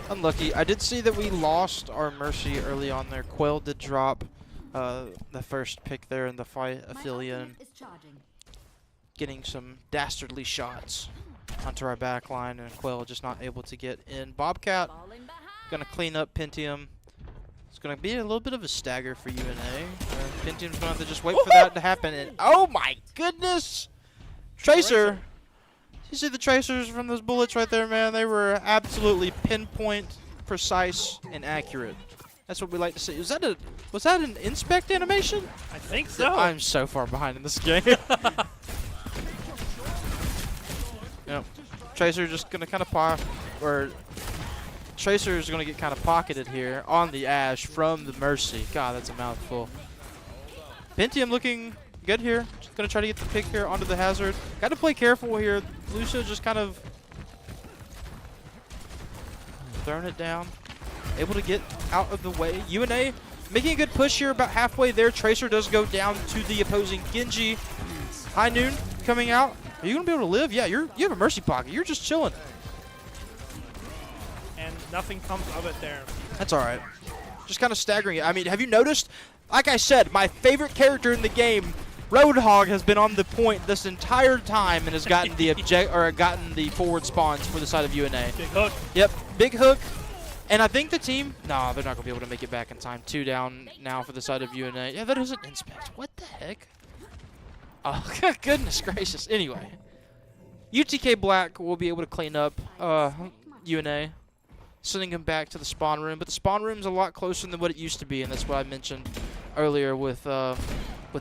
Unlucky. I did see that we lost our Mercy early on there. Quail did drop the first pick there in the fight, Aphelion, getting some dastardly shots onto our back line, and Quail just not able to get in. Bobcat gonna clean up Pentium. It's gonna be a little bit of a stagger for UNA. Pentium's gonna have to just wait for that to happen, and oh my goodness! Tracer! You see the tracers from those bullets right there, man? They were absolutely pinpoint, precise, and accurate. That's what we like to see. Was that an inspect animation? I think so. I'm so far behind in this game. Yep. Tracer just gonna kind of Tracer is gonna get kind of pocketed here on the Ash from the Mercy. God, that's a mouthful. Pentium looking good here. Just gonna try to get the pick here onto the hazard. Got to play careful here. Lucia just kind of throwing it down. Able to get out of the way. UNA making a good push here about halfway there. Tracer does go down to the opposing Genji. High Noon coming out. Are you gonna be able to live? Yeah, you have a Mercy pocket. You're just chilling. And nothing comes of it there. That's all right. Just kind of staggering it. I mean, have you noticed? Like I said, my favorite character in the game, Roadhog, has been on the point this entire time and has gotten the gotten the forward spawns for the side of UNA. Big hook. Yep, big hook. And I think the team, no, they're not gonna be able to make it back in time. 2 down now for the side of UNA. Yeah, that isn't inspect. What the heck? Oh, goodness gracious. Anyway, UTK Black will be able to clean up UNA, sending him back to the spawn room. But the spawn room's a lot closer than what it used to be, and that's what I mentioned earlier with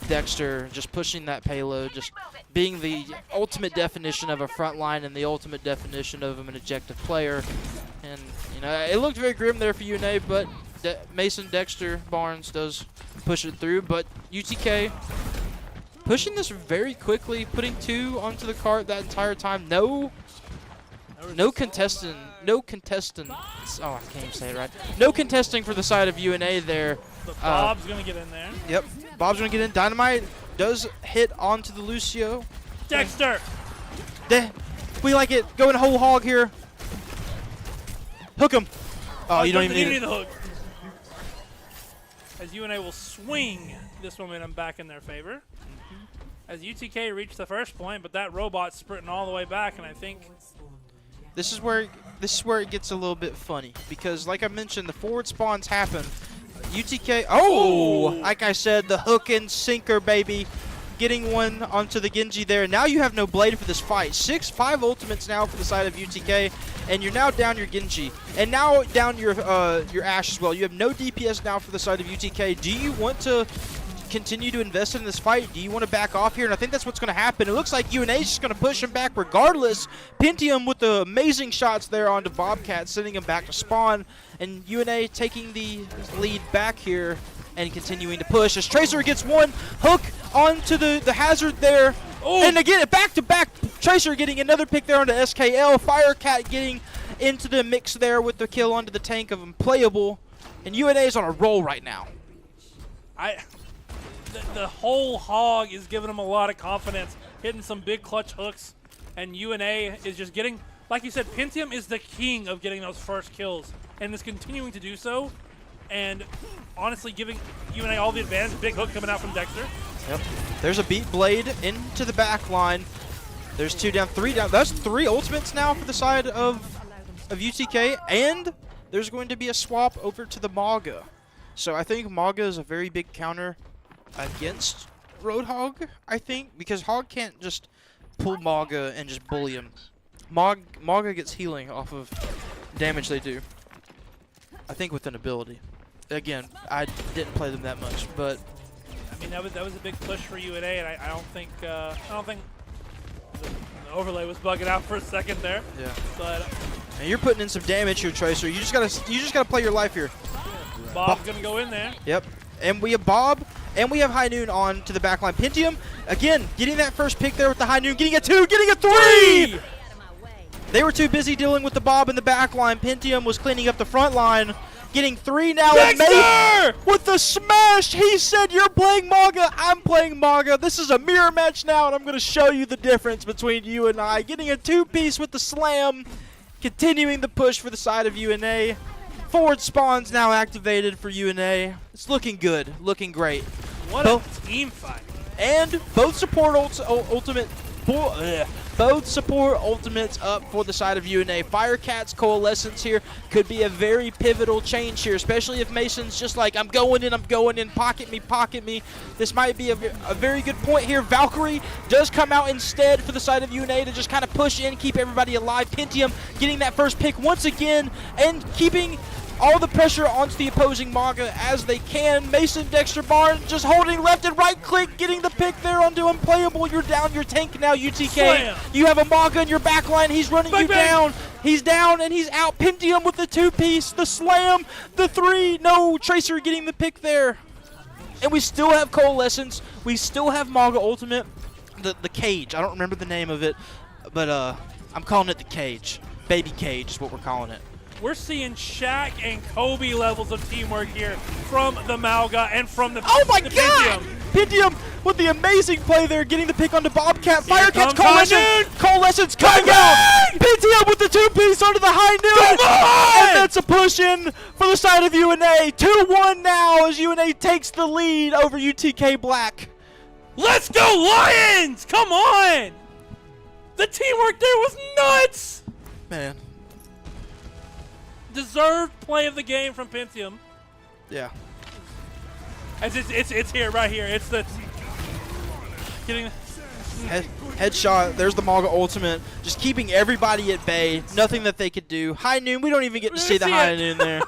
Dexter just pushing that payload, just being the ultimate definition of a front line and the ultimate definition of an ejective player. And you know, it looked very grim there for UNA, but Mason Dexter Barnes does push it through. But UTK pushing this very quickly, putting 2 onto the cart that entire time. No contestant. Oh, I can't even say it right. No contesting for the side of UNA there. But Bob's going to get in there. Yep. Bob's going to get in. Dynamite does hit onto the Lucio. Dexter! We like it. Going whole hog here. Hook him. Oh, you don't even need the hook. As UNA will swing this momentum back in their favor. As UTK reach the first point, but that robot's sprinting all the way back, and I think This is where it gets a little bit funny, because like I mentioned, the forward spawns happen. UTK, like I said, the hook and sinker, baby. getting one onto the Genji there. Now you have no blade for this fight. 5 ultimates now for the side of UTK, and you're now down your Genji, and now down your Ashe as well. You have no DPS now for the side of UTK. Do you want to continue to invest in this fight? Do you want to back off here? And I think that's what's going to happen. It looks like UNA is just going to push him back regardless. Pentium with the amazing shots there onto Bobcat, sending him back to spawn, and UNA taking the lead back here and continuing to push as Tracer gets one hook onto the hazard there. Oh. And again, back-to-back, Tracer getting another pick there onto SKL. Firecat getting into the mix there with the kill onto the tank of Unplayable. And UNA is on a roll right now. The whole hog is giving him a lot of confidence, hitting some big clutch hooks, and UNA is just getting, like you said, Pentium is the king of getting those first kills, and is continuing to do so, and honestly giving UNA all the advantage. Big hook coming out from Dexter. Yep. There's a beat blade into the back line. There's 2 down, 3 down. That's 3 ultimates now for the side of UTK, and there's going to be a swap over to the Maga. So I think Maga is a very big counter against Roadhog, I think, because Hog can't just pull Maga and just bully him. Maga gets healing off of damage they do, I think, with an ability. Again, I didn't play them that much, but I mean that was a big push for UNA, and I don't think the overlay was bugging out for a second there. Yeah. But and you're putting in some damage here, Tracer. You just gotta play your life here. Bob's gonna go in there. Yep. And we have Bob, and we have High Noon on to the back line. Pentium, again, getting that first pick there with the High Noon, getting a 2, getting a 3! They were too busy dealing with the Bob in the back line. Pentium was cleaning up the front line, getting 3 now. Dexter! With the smash! He said, you're playing Maga, I'm playing Maga. This is a mirror match now, and I'm going to show you the difference between you and I. Getting a 2-piece with the slam, continuing the push for the side of UNA. Forward spawns now activated for UNA. It's looking good, looking great. What a team fight. And both support ultimates up for the side of UNA. Firecat's coalescence here could be a very pivotal change here, especially if Mason's just like, I'm going in, pocket me. This might be a very good point here. Valkyrie does come out instead for the side of UNA to just kind of push in, keep everybody alive. Pentium getting that first pick once again and keeping all the pressure onto the opposing Maga as they can. Mason, Dexter, Barnes just holding left and right click, getting the pick there onto Unplayable. You're down your tank now, UTK. Slam. You have a Maga in your back line. He's running you down. He's down and he's out. Pentium with the 2-piece, the slam, the 3. No, Tracer getting the pick there. And we still have Coalescence. We still have Maga Ultimate. The Cage. I don't remember the name of it, but I'm calling it the Cage. Baby Cage is what we're calling it. We're seeing Shaq and Kobe levels of teamwork here from the Malga and from the Oh my the God! Pentium with the amazing play there, getting the pick onto Bobcat. Firecat's Coalescence coming out! Pentium with the 2-piece onto the High Noon! Come on! And that's a push in for the side of UNA. 2-1 now as UNA takes the lead over UTK Black. Let's go Lions! Come on! The teamwork there was nuts! Man. Deserved play of the game from Pentium. Yeah. As it's here, right here. It's the getting headshot. There's the Maga Ultimate, just keeping everybody at bay. Nothing that they could do. High Noon. We don't even get to see the High Noon there.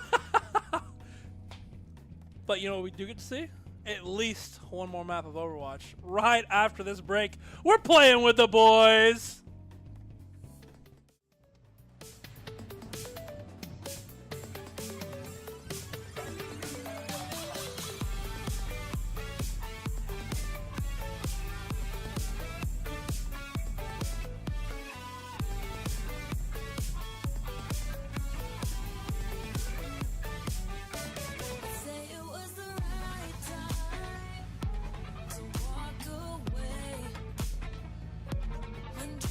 But you know what we do get to see? At least one more map of Overwatch. Right after this break, we're playing with the boys. When dreams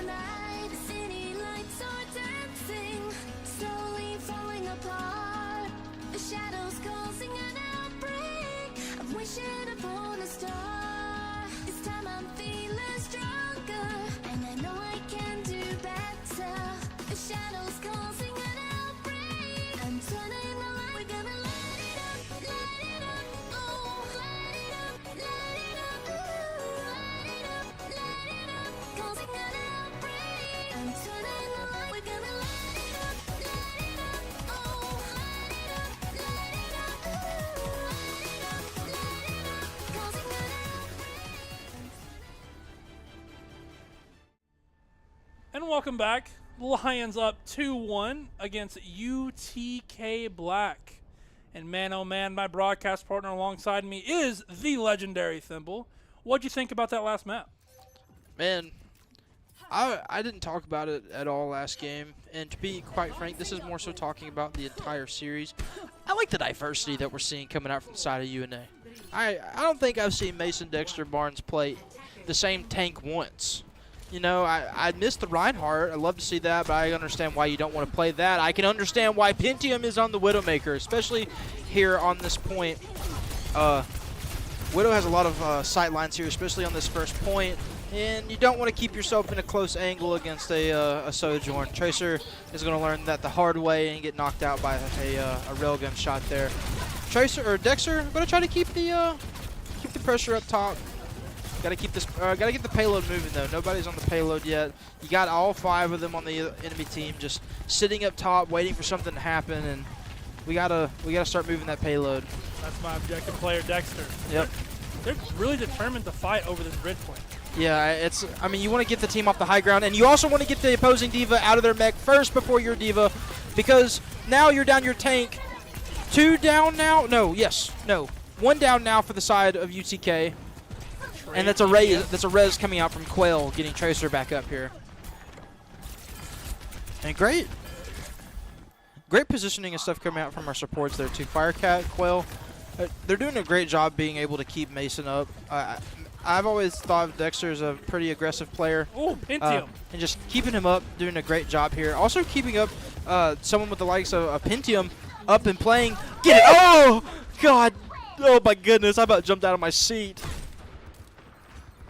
night, the city lights are dancing, slowly falling apart. The shadows causing an outbreak of wishing upon a star. This time I'm feeling stronger, and I know I can do better. The shadows causing an outbreak. I'm turning the light. We're gonna light it up, oh, light it up, ooh, light it up, causing an outbreak. I'm turning the light. We're gonna light it up, oh, light it up, ooh, light it up, causing an outbreak. And welcome back. Lions up 2-1 against UTK Black. And man, oh man, my broadcast partner alongside me is the legendary Thimble. What'd you think about that last map? Man, I didn't talk about it at all last game, and to be quite frank, this is more so talking about the entire series. I like the diversity that we're seeing coming out from the side of UNA. I don't think I've seen Mason Dexter Barnes play the same tank once. You know, I missed the Reinhardt. I'd love to see that, but I understand why you don't want to play that. I can understand why Pentium is on the Widowmaker, especially here on this point. Widow has a lot of sight lines here, especially on this first point, and you don't want to keep yourself in a close angle against a Sojourn. Tracer is going to learn that the hard way and get knocked out by a railgun shot there. Tracer or Dexter going to try to keep the pressure up top. Got to keep this. Got to get the payload moving though. Nobody's on the payload yet. You got all 5 of them on the enemy team just sitting up top, waiting for something to happen, and we gotta start moving that payload. That's my objective player, Dexter. Yep. They're really determined to fight over this bridge point. Yeah, it's. I mean, you want to get the team off the high ground, and you also want to get the opposing diva out of their mech first before your diva, because now you're down your tank. 2 down now. No. Yes. No. 1 down now for the side of UTK. And that's a res coming out from Quail, getting Tracer back up here. And great positioning and stuff coming out from our supports there too. Firecat, Quail, they're doing a great job being able to keep Mason up. I've always thought Dexter is a pretty aggressive player. Oh, Pentium. And just keeping him up, doing a great job here. Also keeping up someone with the likes of Pentium up and playing. Get it! Oh, God. Oh, my goodness. I about jumped out of my seat.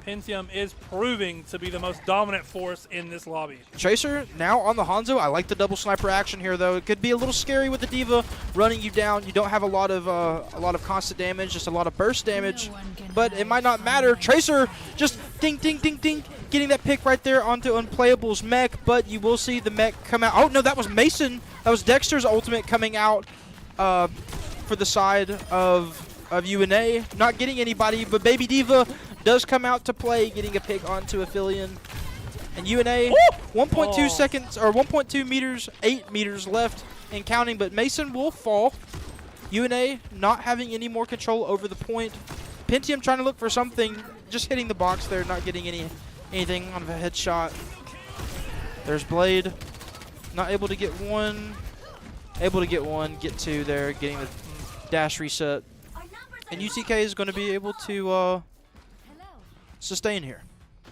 Pentium is proving to be the most dominant force in this lobby. Tracer now on the Hanzo. I like the double sniper action here, though. It could be a little scary with the diva running you down. You don't have a lot of constant damage, just a lot of burst damage, but it might not matter. Tracer just ding, ding, ding, ding, getting that pick right there onto Unplayable's mech, but you will see the mech come out. Oh no, that was Mason. That was Dexter's ultimate coming out for the side of UNA. Not getting anybody, but Baby Diva does come out to play, getting a pick onto Aphelion. And UNA, 1.2 seconds, or 1.2 meters, 8 meters left and counting, but Mason will fall. UNA not having any more control over the point. Pentium trying to look for something, just hitting the box there, not getting anything on a headshot. There's Blade, not able to get one. Able to get one, get 2 there, getting the dash reset. And UTK is going to be able to sustain here.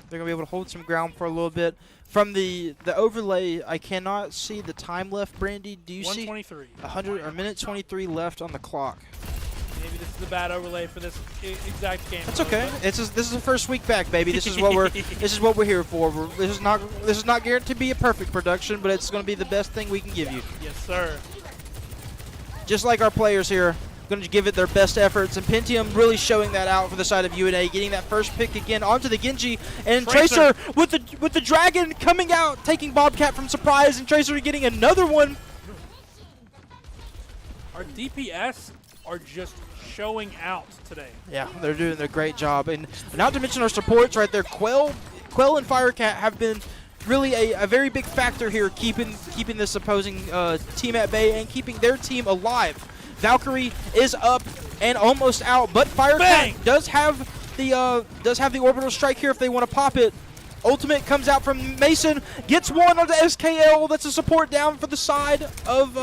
They're going to be able to hold some ground for a little bit. From the overlay, I cannot see the time left. Brandy, do you see? 123. 100 or minute 23 left on the clock. Maybe this is a bad overlay for this exact game. That's okay. This is the first week back, baby. This is what we're here for. This is not guaranteed to be a perfect production, but it's going to be the best thing we can give you. Yes, sir. Just like our players here, going to give it their best efforts, and Pentium really showing that out for the side of UNA, getting that first pick again onto the Genji, and Tracer with the Dragon coming out, taking Bobcat from surprise, and Tracer getting another one. Our DPS are just showing out today. Yeah, they're doing a great job, and not to mention our supports right there. Quell and Firecat have been really a very big factor here, keeping this opposing team at bay and keeping their team alive. Valkyrie is up and almost out, but Firecat does have the orbital strike here if they want to pop it. Ultimate comes out from Mason, gets one onto SKL. That's a support down for the side of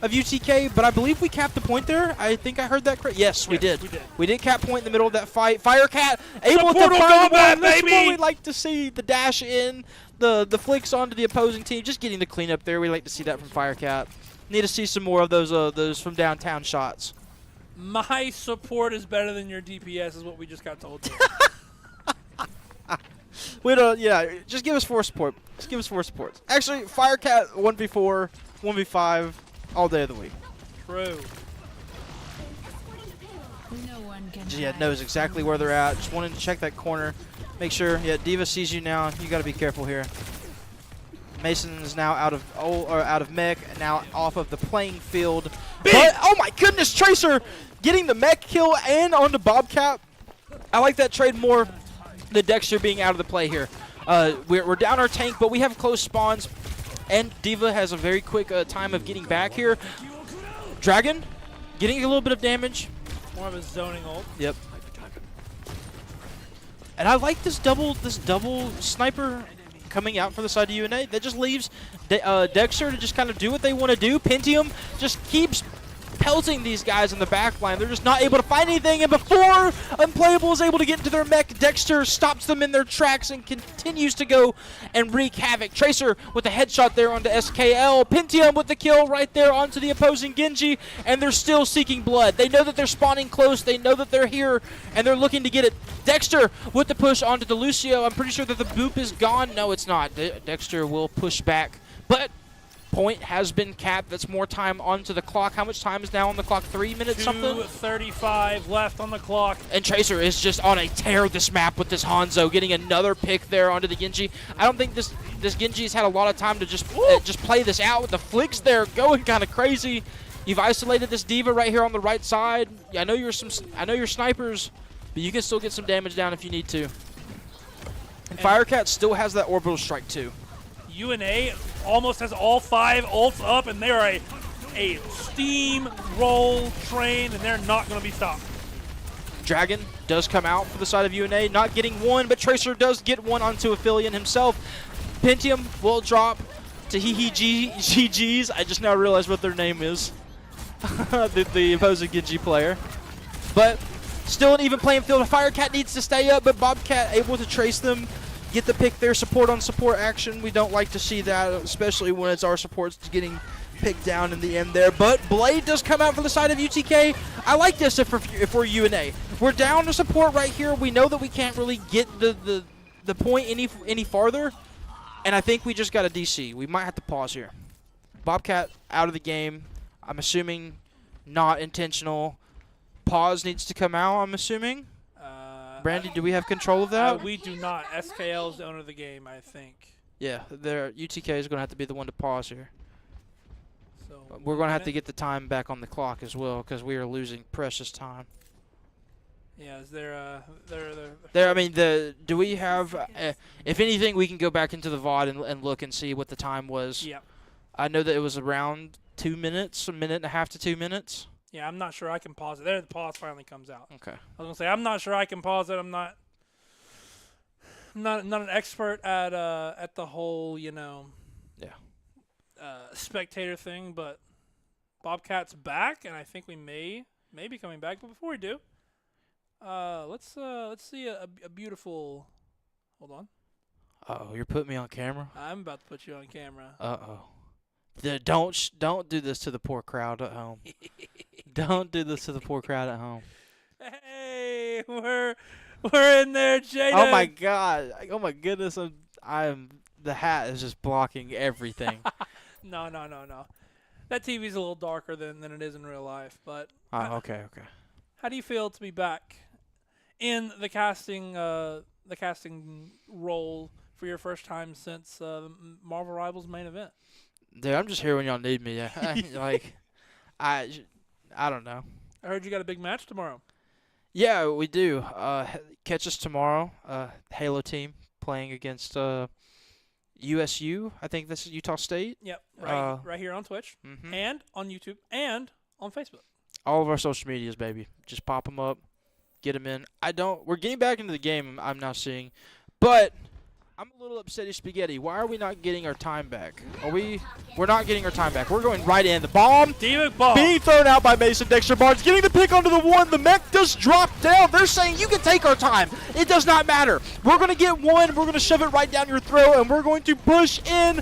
of UTK, but I believe we capped the point there. I think I heard that correct. Yes, we did. We did cap point in the middle of that fight. Firecat able to portal find combat, one. That's what baby! we'd like to see. The dash in, the flicks onto the opposing team, just getting the cleanup there. We like to see that from Firecat. Need to see some more of those from downtown shots. My support is better than your DPS is what we just got told. We don't. Yeah, just give us 4 support. Just give us 4 supports. Actually, Firecat 1v4, 1v5, all day of the week. True. No one can Yeah, hide knows exactly where they're from at. Just wanting to check that corner. Make sure. Yeah, Diva sees you now. You got to be careful here. Mason is now out of mech, now off of the playing field. But, oh my goodness, Tracer getting the mech kill and onto Bobcat. I like that trade more than Dexter being out of the play here. We're down our tank, but we have close spawns, and Diva has a very quick time of getting back here. Dragon getting a little bit of damage. More of a zoning ult. Yep. And I like this double sniper coming out for the side of UNA. That just leaves Dexter to just kind of do what they want to do. Pentium just keeps pelting these guys in the back line. They're just not able to find anything, and before Unplayable is able to get into their mech, Dexter stops them in their tracks and continues to go and wreak havoc. Tracer with a headshot there onto SKL. Pentium with the kill right there onto the opposing Genji, and they're still seeking blood. They know that they're spawning close. They know that they're here, and they're looking to get it. Dexter with the push onto the Lucio. I'm pretty sure that the boop is gone. No, it's not. Dexter will push back, but point has been capped. That's more time onto the clock. How much time is now on the clock? 3 minutes something? 2:35 left on the clock. And Tracer is just on a tear this map with this Hanzo, getting another pick there onto the Genji. I don't think this Genji's had a lot of time to just play this out with the flicks there going kind of crazy. You've isolated this Diva right here on the right side. I know you're snipers, but you can still get some damage down if you need to. And Firecat still has that orbital strike too. UNA almost has all 5 ults up, and they are a steamroll train, and they're not going to be stopped. Dragon does come out for the side of UNA, not getting one, but Tracer does get one onto Aphelion himself. Pentium will drop to GG's. I just now realized what their name is. the opposing Genji player. But still an even playing field. Firecat needs to stay up, but Bobcat able to trace them. Get the pick there, support on support action. We don't like to see that, especially when it's our supports getting picked down in the end there. But Blade does come out for the side of UTK. I like this if we're UNA. We're down to support right here. We know that we can't really get the point any farther, and I think we just got a DC. We might have to pause here. Bobcat out of the game. I'm assuming not intentional. Pause needs to come out, I'm assuming. Brandy, do we have control of that? We do not. SKL is the owner of the game, I think. Yeah, UTK is going to have to be the one to pause here. So We're going to have to get the time back on the clock as well because we are losing precious time. Yeah, is there I mean, do we have? If anything, we can go back into the VOD and look and see what the time was. Yeah. I know that it was around 2 minutes, a minute and a half to 2 minutes. Yeah, I'm not sure I can pause it. There, the pause finally comes out. Okay. I was gonna say I'm not sure I can pause it. I'm not an expert at the whole spectator thing, but Bobcat's back, and I think we may be coming back. But before we do, let's see a beautiful. Hold on. Uh-oh, you're putting me on camera? I'm about to put you on camera. Uh-oh. Don't do this to the poor crowd at home. Don't do this to the poor crowd at home. Hey, we're in there, Jada. Oh my God! Oh my goodness! The hat is just blocking everything. No. That TV's a little darker than it is in real life, but. Oh, okay. How do you feel to be back in the casting role for your first time since Marvel Rivals main event? Dude, I'm just here when y'all need me. I don't know. I heard you got a big match tomorrow. Yeah, we do. Catch us tomorrow. Halo team playing against USU. I think this is Utah State. Yep, right here on Twitch and on YouTube and on Facebook. All of our social medias, baby. Just pop them up, get them in. We're getting back into the game. I'm now seeing, but I'm a little upset at Spaghetti. Why are we not getting our time back? We're not getting our time back. We're going right in. The bomb being thrown out by Mason Dexter Barnes. Getting the pick onto the one. The mech does drop down. They're saying you can take our time. It does not matter. We're going to get one. We're going to shove it right down your throat, and we're going to push in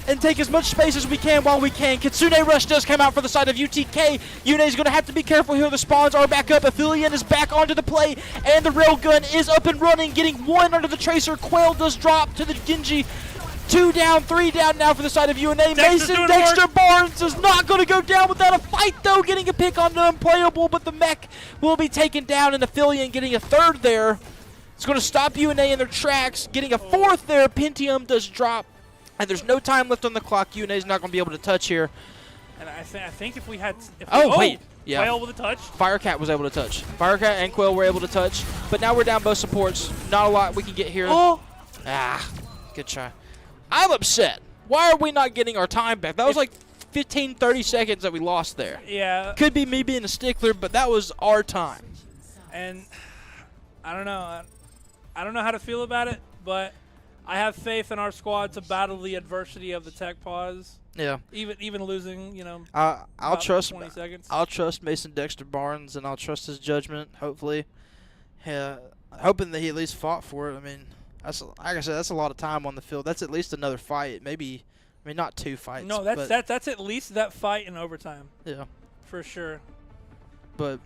and take as much space as we can while we can. Kitsune Rush does come out for the side of UTK. Yune is going to have to be careful here. The spawns are back up. Aphelion is back onto the play, and the railgun is up and running, getting one under the Tracer. Quail does drop to the Genji. 2 down, 3 down now for the side of UNA. Mason Dexter Barnes is not going to go down without a fight, though, getting a pick on the Unplayable, but the mech will be taken down, and Aphelion getting a third there. It's going to stop UNA in their tracks. Getting a fourth there. Pentium does drop. And there's no time left on the clock. UNA's not going to be able to touch here. And I think if we had... Yeah. Quail with a touch. Firecat was able to touch. Firecat and Quail were able to touch. But now we're down both supports. Not a lot we can get here. Oh! Good try. I'm upset. Why are we not getting our time back? That was like 15, 30 seconds that we lost there. Yeah. Could be me being a stickler, but that was our time. And I don't know. I don't know how to feel about it, but I have faith in our squad to battle the adversity of the tech pause. Yeah. Even losing, you know. I'll trust 20 seconds. I'll trust Mason Dexter Barnes, and I'll trust his judgment. Hopefully, hoping that he at least fought for it. I mean, that's like I said, that's a lot of time on the field. That's at least another fight. Maybe, I mean, not 2 fights. No, that's at least that fight in overtime. Yeah. For sure. But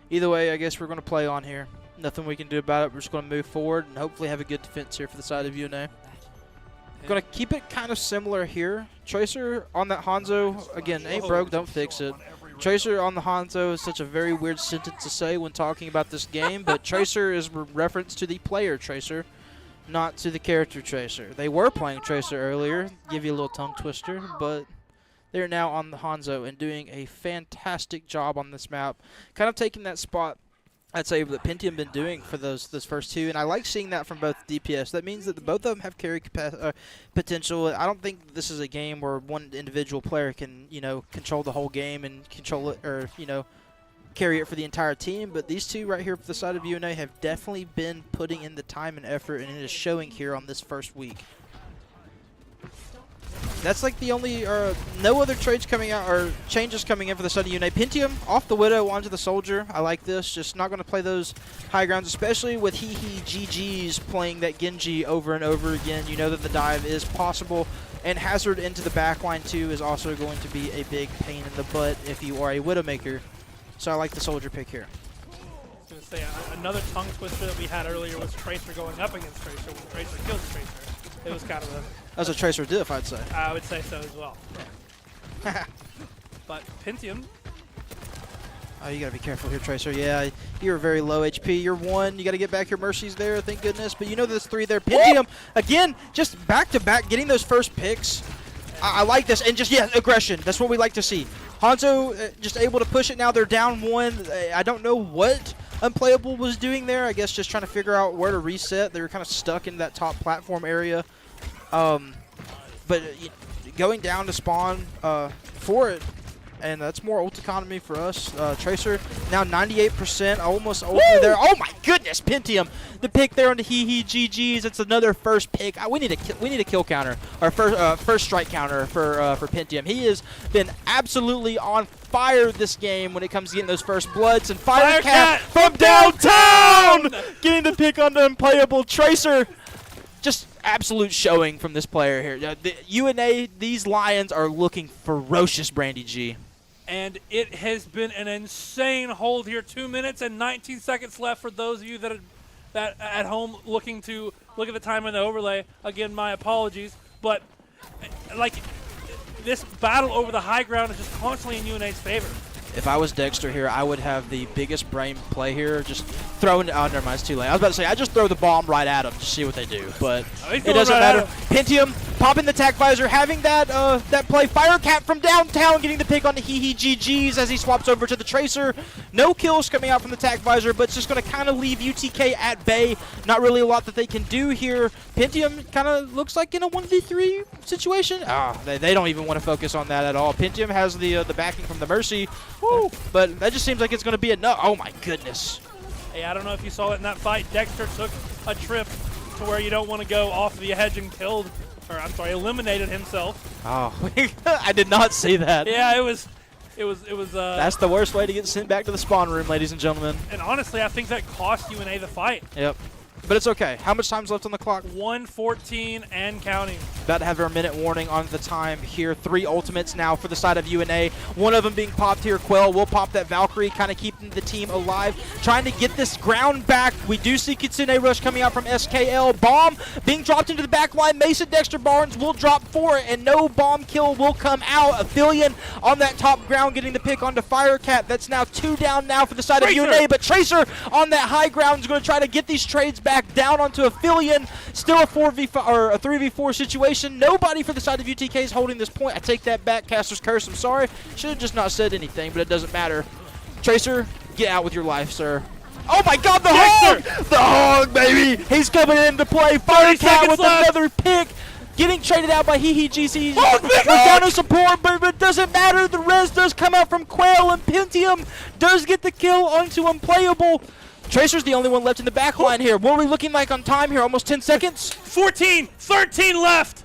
either way, I guess we're going to play on here. Nothing we can do about it. We're just going to move forward and hopefully have a good defense here for the side of UNA. Going to keep it kind of similar here. Tracer on that Hanzo, again, ain't broke, don't fix it. Tracer on the Hanzo is such a very weird sentence to say when talking about this game, but Tracer is reference to the player Tracer, not to the character Tracer. They were playing Tracer earlier, give you a little tongue twister, but they're now on the Hanzo and doing a fantastic job on this map. Kind of taking that spot I'd say that Pentium been doing for those first two, and I like seeing that from both DPS. That means that both of them have carry potential. I don't think this is a game where one individual player can, control the whole game and control it, or carry it for the entire team. But these two right here for the side of UNA have definitely been putting in the time and effort, and it is showing here on this first week. That's like the only, no other trades coming out or changes coming in for the side of UNA. Pentium off the Widow onto the Soldier. I like this. Just not going to play those high grounds, especially with GG's playing that Genji over and over again. You know that the dive is possible. And Hazard into the backline too is also going to be a big pain in the butt if you are a Widowmaker. So I like the Soldier pick here. I was going to say, another tongue twister that we had earlier was Tracer going up against Tracer when Tracer kills Tracer. It was kind of a... That was a Tracer diff, I'd say. I would say so as well. But Pentium... Oh, you got to be careful here, Tracer. Yeah, you're very low HP. You're 1. You got to get back your Mercies there, thank goodness. But you know there's 3 there. Pentium, again, just back-to-back, getting those first picks. I like this. And just, aggression. That's what we like to see. Hanzo just able to push it now. They're down 1. I don't know what Unplayable was doing there. I guess just trying to figure out where to reset. They were kind of stuck in that top platform area. But going down to spawn for it, and that's more ult economy for us. Tracer now 98%, almost ult there. Oh my goodness, Pentium, the pick there on the GG's. It's another first pick. We need a kill counter, or first strike counter for Pentium. He has been absolutely on fire this game when it comes to getting those first bloods. And Firecat from downtown getting the pick on the Unplayable. Tracer, just absolute showing from this player here. The UNA, these Lions are looking ferocious, Brandy G. And it has been an insane hold here. 2 minutes and 19 seconds left for those of you that at home looking to look at the time in the overlay. Again, my apologies. But, like, this battle over the high ground is just constantly in UNA's favor. If I was Dexter here, I would have the biggest brain play here. Just throwing. Oh, never mind. It's too late. I was about to say, I just throw the bomb right at them to see what they do. But it doesn't matter. Pentium popping the tack visor, having that play. Firecat from downtown getting the pick on the GG's as he swaps over to the Tracer. No kills coming out from the tack visor, but it's just going to kind of leave UTK at bay. Not really a lot that they can do here. Pentium kind of looks like in a 1v3 situation. They don't even want to focus on that at all. Pentium has the backing from the Mercy. Woo. But that just seems like it's going to be enough. Oh, my goodness. Hey, I don't know if you saw it in that fight. Dexter took a trip to where you don't want to go off the edge and killed, or I'm sorry, eliminated himself. Oh, I did not see that. Yeah, it was. That's the worst way to get sent back to the spawn room, ladies and gentlemen. And honestly, I think that cost UNA the fight. Yep. But it's okay. How much time's left on the clock? 1:14 and counting. About to have our minute warning on the time here. 3 ultimates now for the side of UNA. One of them being popped here. Quell will pop that Valkyrie, kind of keeping the team alive. Trying to get this ground back. We do see Kitsune Rush coming out from SKL. Bomb being dropped into the back line. Mason Dexter Barnes will drop for it, and no bomb kill will come out. Aphelion on that top ground getting the pick onto Firecat. That's now 2 down now for the side Tracer. of UNA, but Tracer on that high ground is going to try to get these trades back down onto Aphelion. Still a 4v5 or a 3v4 situation. Nobody for the side of UTK is holding this point. I take that back. Caster's curse. I'm sorry. Should have just not said anything, but it doesn't matter. Tracer, get out with your life, sir. Oh my God, the hog! The hog, baby! He's coming into play. Firecat with another pick. Getting traded out by GC. We're down to support, but it doesn't matter. The res does come out from Quail, and Pentium does get the kill onto Unplayable. Tracer's the only one left in the back line here. What are we looking like on time here? Almost 10 seconds? 13 left.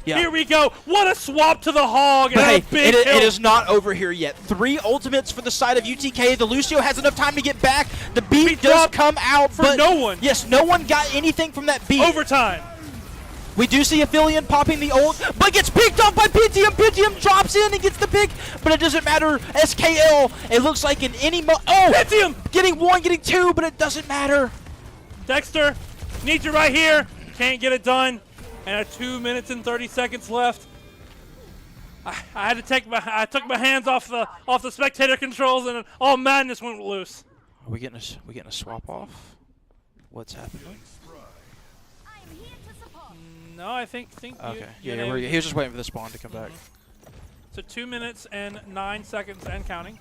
Yeah. Here we go. What a swap to the hog. And But hey, a big it kill. is not over here yet. 3 ultimates for the side of UTK. The Lucio has enough time to get back. The beat Beat does drop come out. for but no one. Yes, no one got anything from that beat. Overtime. We do see Aphelion popping the ult, but gets picked off by Pentium. Pentium drops in and gets the pick, but it doesn't matter. SKL, it looks like in any Pentium! Getting 1, getting 2, but it doesn't matter. Dexter, need you right here. Can't get it done. And 2 minutes and 30 seconds left. I had to I took my hands off the spectator controls, and all madness went loose. Are we getting a swap off? What's happening? No, I think Okay. you Yeah, he was just waiting for the spawn to come back. So 2 minutes and 9 seconds and counting.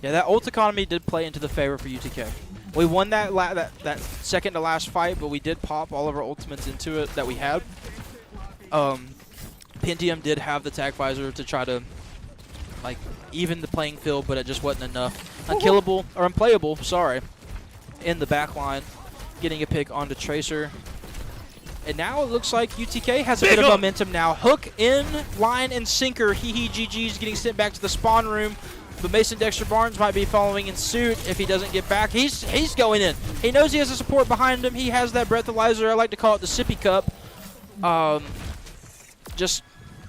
Yeah, that ult economy did play into the favor for UTK. We won that second to last fight, but we did pop all of our ultimates into it that we had. Pentium did have the tag visor to try to like even the playing field, but it just wasn't enough. Unkillable or unplayable, sorry, in the back line, getting a pick onto Tracer. And now it looks like UTK has a bit of momentum now. Hook in, line, and sinker. GG's getting sent back to the spawn room. But Mason Dexter Barnes might be following in suit if he doesn't get back. He's going in. He knows he has the support behind him. He has that breathalyzer. I like to call it the sippy cup. Just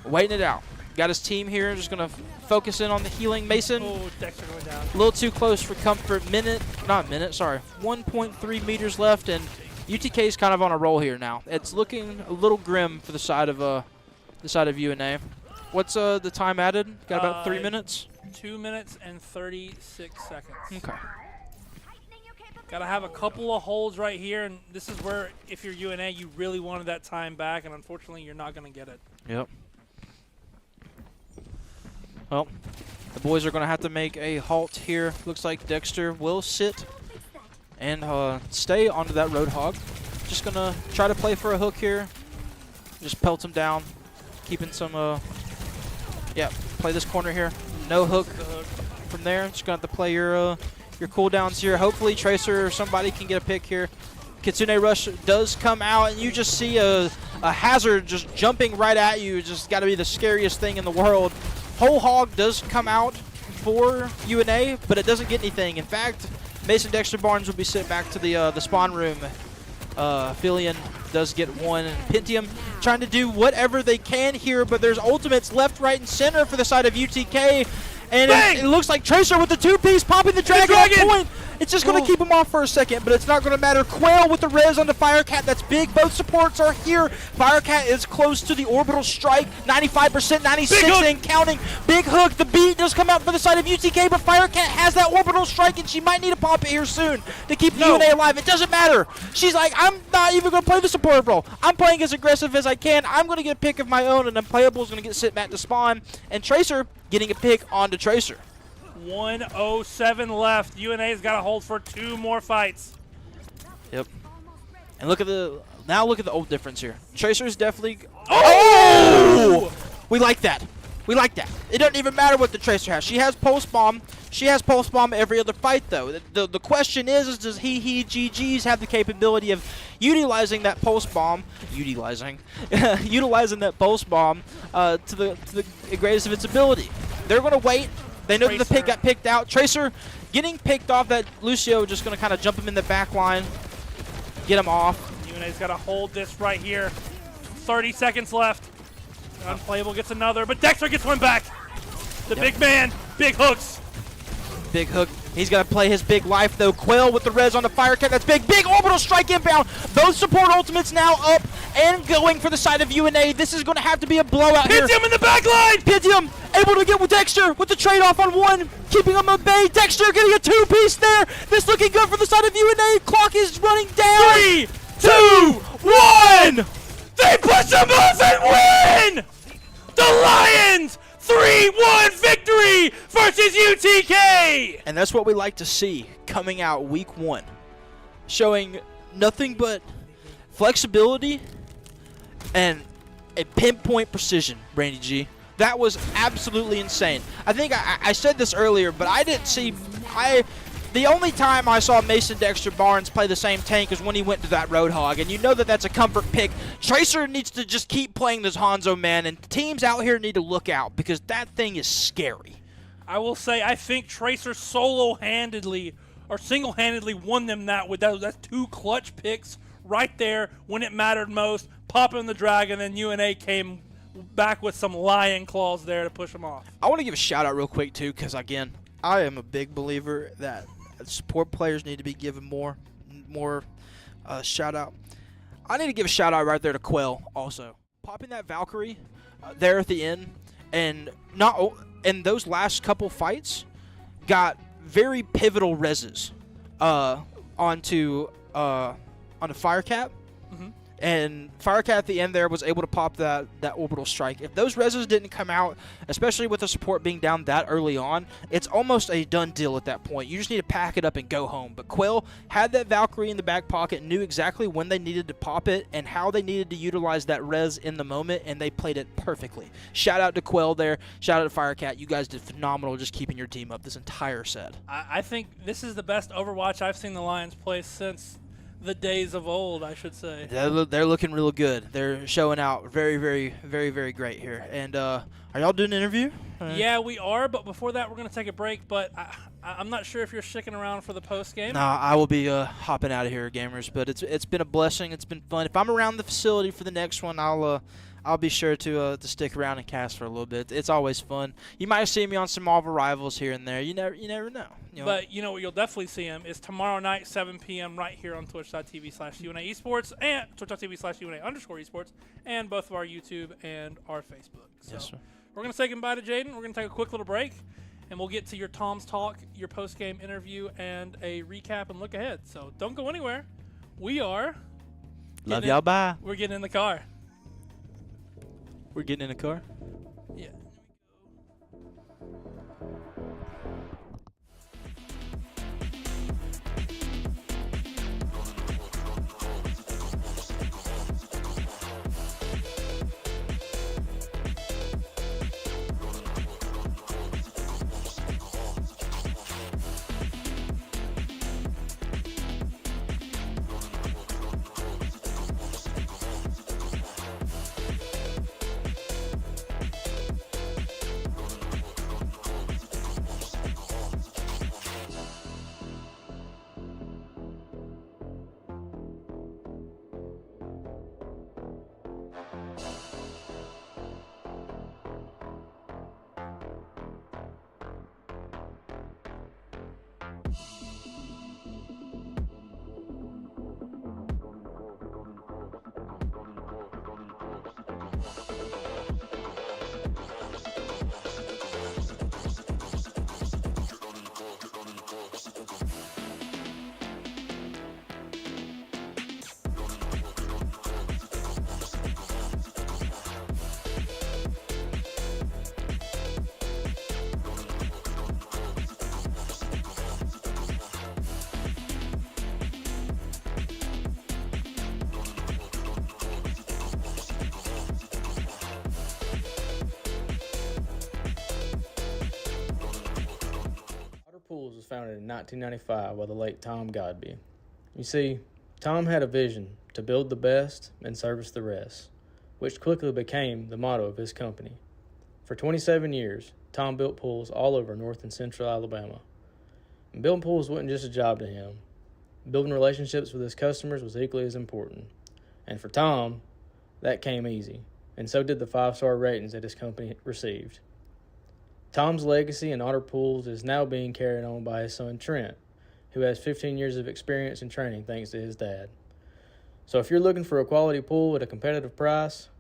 waiting it out. Got his team here. Just going to focus in on the healing. Mason. Oh, Dexter going down. A little too close for comfort. 1.3 meters left, and UTK is kind of on a roll here now. It's looking a little grim for the side of UNA. What's the time added? Got about 3 minutes. 2 minutes and 36 seconds. Okay. Got to have a couple of holds right here, and this is where, if you're UNA, you really wanted that time back, and unfortunately, you're not going to get it. Yep. Well, the boys are going to have to make a halt here. Looks like Dexter will sit and stay onto that Roadhog. Just going to try to play for a hook here. Just pelt him down. Keeping some, play this corner here. No hook from there. Just going to have to play your cooldowns here. Hopefully Tracer or somebody can get a pick here. Kitsune Rush does come out, and you just see a hazard just jumping right at you. Just got to be the scariest thing in the world. Whole Hog does come out for UNA, but it doesn't get anything. In fact, Mason Dexter Barnes will be sent back to the spawn room. Aphelion does get 1. And Pentium trying to do whatever they can here, but there's ultimates left, right, and center for the side of UTK. And it looks like Tracer with the 2-piece popping the dragon at point. It's just going to keep him off for a second, but it's not going to matter. Quail with the res onto Firecat. That's big. Both supports are here. Firecat is close to the orbital strike. 95%, 96 and counting. Big hook. The beat does come out for the side of UTK, but Firecat has that orbital strike, and she might need to pop it here soon to keep UNA alive. It doesn't matter. She's like, I'm not even going to play the support role. I'm playing as aggressive as I can. I'm going to get a pick of my own, and Unplayable is going to get sent back to spawn. And Tracer getting a pick onto Tracer. 1:07 left. UNA's got to hold for 2 more fights. Yep. And look at the ult difference here. Tracer's definitely. Oh! We like that. We like that. It doesn't even matter what the Tracer has. She has Pulse Bomb. She has Pulse Bomb every other fight, though. The question is does GGs have the capability of utilizing that Pulse Bomb, utilizing that Pulse Bomb to the greatest of its ability? They're going to wait. They know that the pick got picked out. Tracer getting picked off. That Lucio just going to kind of jump him in the back line, get him off. UNA's got to hold this right here. 30 seconds left. Unplayable gets another, but Dexter gets one back. The big man, big hooks. Big hook. He's got to play his big life, though. Quill with the res on the Firecat. That's big. Big orbital strike inbound. Those support ultimates now up and going for the side of UNA. This is going to have to be a blowout here. Pentium in the back line. Pentium able to get with Dexter with the trade-off on one, keeping him at bay. Dexter getting a two-piece there. This looking good for the side of UNA. Clock is running down. 3, 2, 1. They push them off and win. The Lions 3-1 victory versus UTK! And that's what we like to see coming out week 1. Showing nothing but flexibility and a pinpoint precision, Randy G. That was absolutely insane. I think I said this earlier, but I didn't see... The only time I saw Mason Dexter Barnes play the same tank is when he went to that Roadhog, and you know that that's a comfort pick. Tracer needs to just keep playing this Hanzo man, and teams out here need to look out because that thing is scary. I will say I think Tracer single-handedly won them that with that's 2 clutch picks right there when it mattered most, popping the Dragon, and UNA came back with some lion claws there to push them off. I want to give a shout out real quick too, because again, I am a big believer that support players need to be given more shout out. I need to give a shout out right there to Quell also. Popping that Valkyrie there at the end, and those last couple fights got very pivotal reses onto Firecat. And Firecat at the end there was able to pop that orbital strike. If those reses didn't come out, especially with the support being down that early on, it's almost a done deal at that point. You just need to pack it up and go home. But Quill had that Valkyrie in the back pocket, knew exactly when they needed to pop it and how they needed to utilize that res in the moment, and they played it perfectly. Shout out to Quill there. Shout out to Firecat. You guys did phenomenal just keeping your team up this entire set. I think this is the best Overwatch I've seen the Lions play since the days of old, I should say. They're looking real good. They're showing out very, very, very, very great here. And are y'all doing an interview? Yeah, we are, but before that, we're going to take a break. But I'm not sure if you're sticking around for the post game. Nah, I will be hopping out of here, gamers. But it's been a blessing. It's been fun. If I'm around the facility for the next one, I'll be sure to stick around and cast for a little bit. It's always fun. You might see me on some Marvel Rivals here and there. You never know. But you know what you'll definitely see him is tomorrow night, 7 p.m. right here on twitch.tv/UNA Esports and twitch.tv/UNA_Esports and both of our YouTube and our Facebook. So Yes, sir. we're going to say goodbye to Jaden. We're going to take a quick little break, and we'll get to your Tom's Talk, your post-game interview, and a recap and look ahead. So don't go anywhere. We are... Love y'all. Bye. We're getting in the car. We're getting in a car. Yeah. Pools was founded in 1995 by the late Tom Godby. You see, Tom had a vision to build the best and service the rest, which quickly became the motto of his company. For 27 years, Tom built pools all over North and Central Alabama. And building pools wasn't just a job to him. Building relationships with his customers was equally as important. And for Tom, that came easy, and so did the 5-star ratings that his company received. Tom's legacy in Otter Pools is now being carried on by his son Trent, who has 15 years of experience and training thanks to his dad. So if you're looking for a quality pool at a competitive price,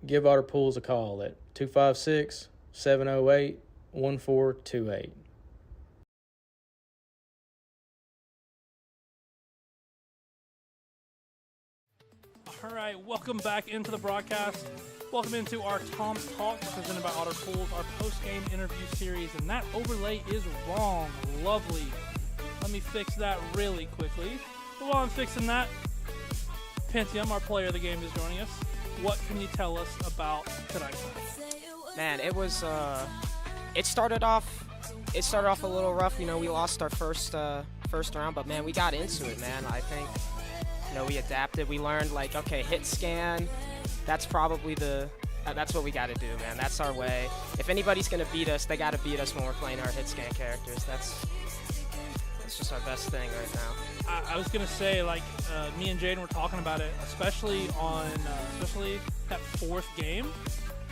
give Otter Pools a call at 256-708-1428. All right, welcome back into the broadcast. Welcome into our Tom's Talk presented by Otter Pools, our post-game interview series. And that overlay is wrong. Lovely. Let me fix that really quickly. But while I'm fixing that, Pentium, our player of the game, is joining us. What can you tell us about tonight's match? Man, it was. It started off a little rough. You know, we lost our first round, but man, we got into it, man. I think, you know, we adapted. We learned, like, okay, hit scan. That's probably that's what we got to do, man. That's our way. If anybody's gonna beat us, they got to beat us when we're playing our hit scan characters. That's just our best thing right now. I was gonna say, like, me and Jaden were talking about it, especially that fourth game.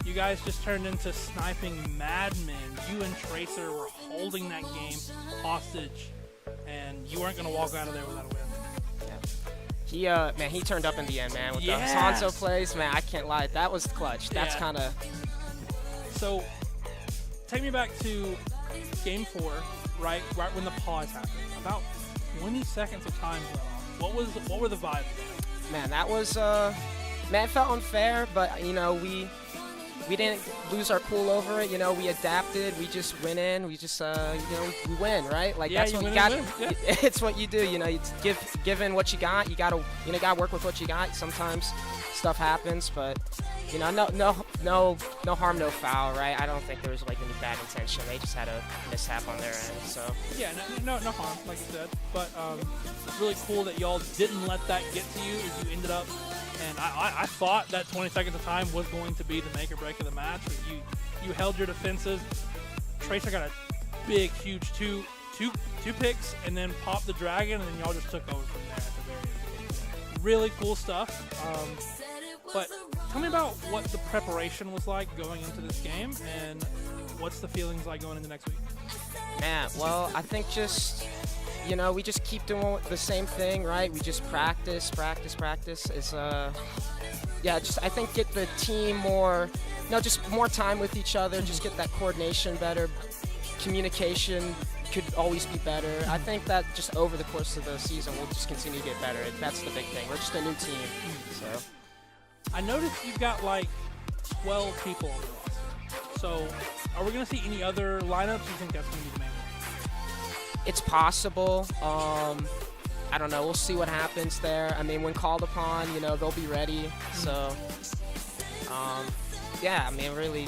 You guys just turned into sniping madmen. You and Tracer were holding that game hostage, and you weren't gonna walk out of there without a win. Man, he turned up in the end, man. With Yes. the Hanzo plays, man, I can't lie. That was clutch. That's kind of... So, take me back to Game 4, right when the pause happened. About 20 seconds of time went off. What were the vibes? Man, that was... man, it felt unfair, but, you know, we didn't lose our cool over it. You know, we adapted. We just went in. We just, you know, we win, right? Like, Yeah, that's what you you win got. and win. Yeah. It's what you do. You know, it's given what you got. You gotta work with what you got. Sometimes stuff happens, but you know, no harm, no foul, right? I don't think there was like any bad intention. They just had a mishap on their end. So Yeah, no harm, like you said. But it's really cool that y'all didn't let that get to you as you ended up. And I thought that 20 seconds of time was going to be the make or break of the match. But you held your defenses. Tracer got a big, huge two picks, and then popped the dragon, and then y'all just took over from there at the very end. Really cool stuff. But tell me about what the preparation was like going into this game, and what's the feelings like going into next week? man, well, I think just, you know, we just keep doing the same thing, right? We just practice. It's yeah, just I think get the team just more time with each other. Just get that coordination better. Communication could always be better. I think that just over the course of the season, we'll just continue to get better. That's the big thing. We're just a new team, so. I noticed you've got like 12 people on the roster. So, are we going to see any other lineups? Do you think that's going to be the main one? It's possible. I don't know. We'll see what happens there. I mean, when called upon, you know, they'll be ready. So, yeah, I mean, really,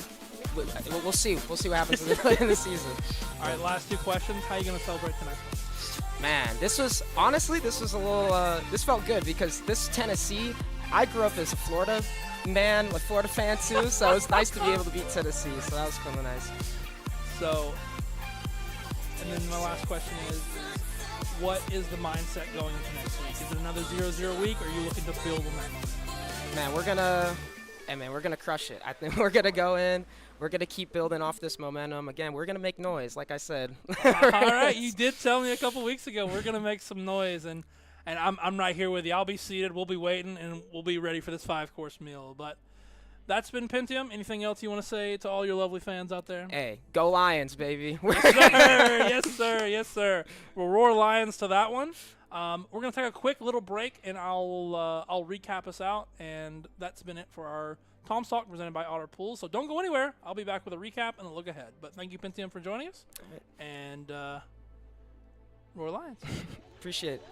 we'll see. We'll see what happens in the season. All right, last two questions. How are you going to celebrate tonight? Man, this was a little, this felt good because this Tennessee, I grew up as a Florida man, a Florida fan too, so it was nice to be able to beat Tennessee, so that was kind of nice. So, and then my last question is what is the mindset going into next week? Is it another 0-0 week, or are you looking to build on that momentum? Man, we're gonna crush it. I think we're gonna go in. We're gonna keep building off this momentum. Again, we're gonna make noise, like I said. All right, you did tell me a couple weeks ago we're gonna make some noise, and I'm right here with you. I'll be seated. We'll be waiting, and we'll be ready for this 5-course meal. But that's been Pentium. Anything else you want to say to all your lovely fans out there? Hey, go Lions, baby. Yes, sir. Yes, sir. We'll roar Lions to that one. We're going to take a quick little break, and I'll recap us out. And that's been it for our Tom's Talk presented by Otter Pools. So don't go anywhere. I'll be back with a recap and a look ahead. But thank you, Pentium, for joining us. And roar Lions. Appreciate it.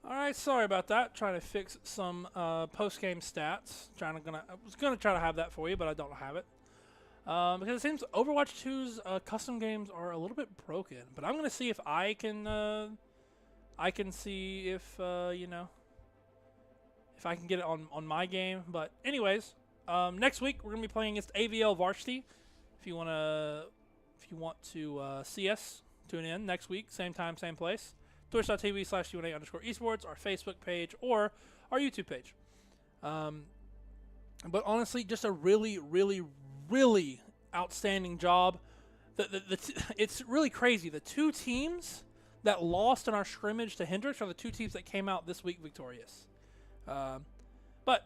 All right, sorry about that. Trying to fix some post-game stats. I was gonna try to have that for you, but I don't have it because it seems Overwatch 2's custom games are a little bit broken. But I'm gonna see if I can see if if I can get it on my game. But anyways, next week we're gonna be playing against AVL Varsity. If you want to see us, tune in next week, same time, same place. Twitch.tv/UNA_esports, our Facebook page, or our YouTube page. But honestly, just a really, really, really outstanding job. It's really crazy. The two teams that lost in our scrimmage to Hendrix are the two teams that came out this week victorious. But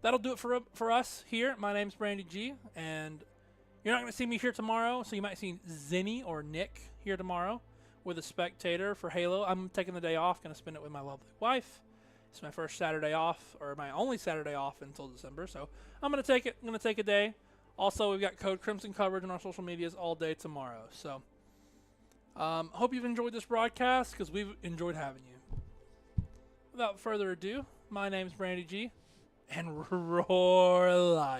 that'll do it for us here. My name's Brandy G, and you're not going to see me here tomorrow, so you might see Zinni or Nick here tomorrow with a spectator for Halo. I'm taking the day off, going to spend it with my lovely wife. It's my first Saturday off, or my only Saturday off until December, so I'm going to take it. I'm going to take a day. Also, we've got Code Crimson coverage on our social medias all day tomorrow. So, hope you've enjoyed this broadcast, because we've enjoyed having you. Without further ado, my name's Brandy G, and roar live.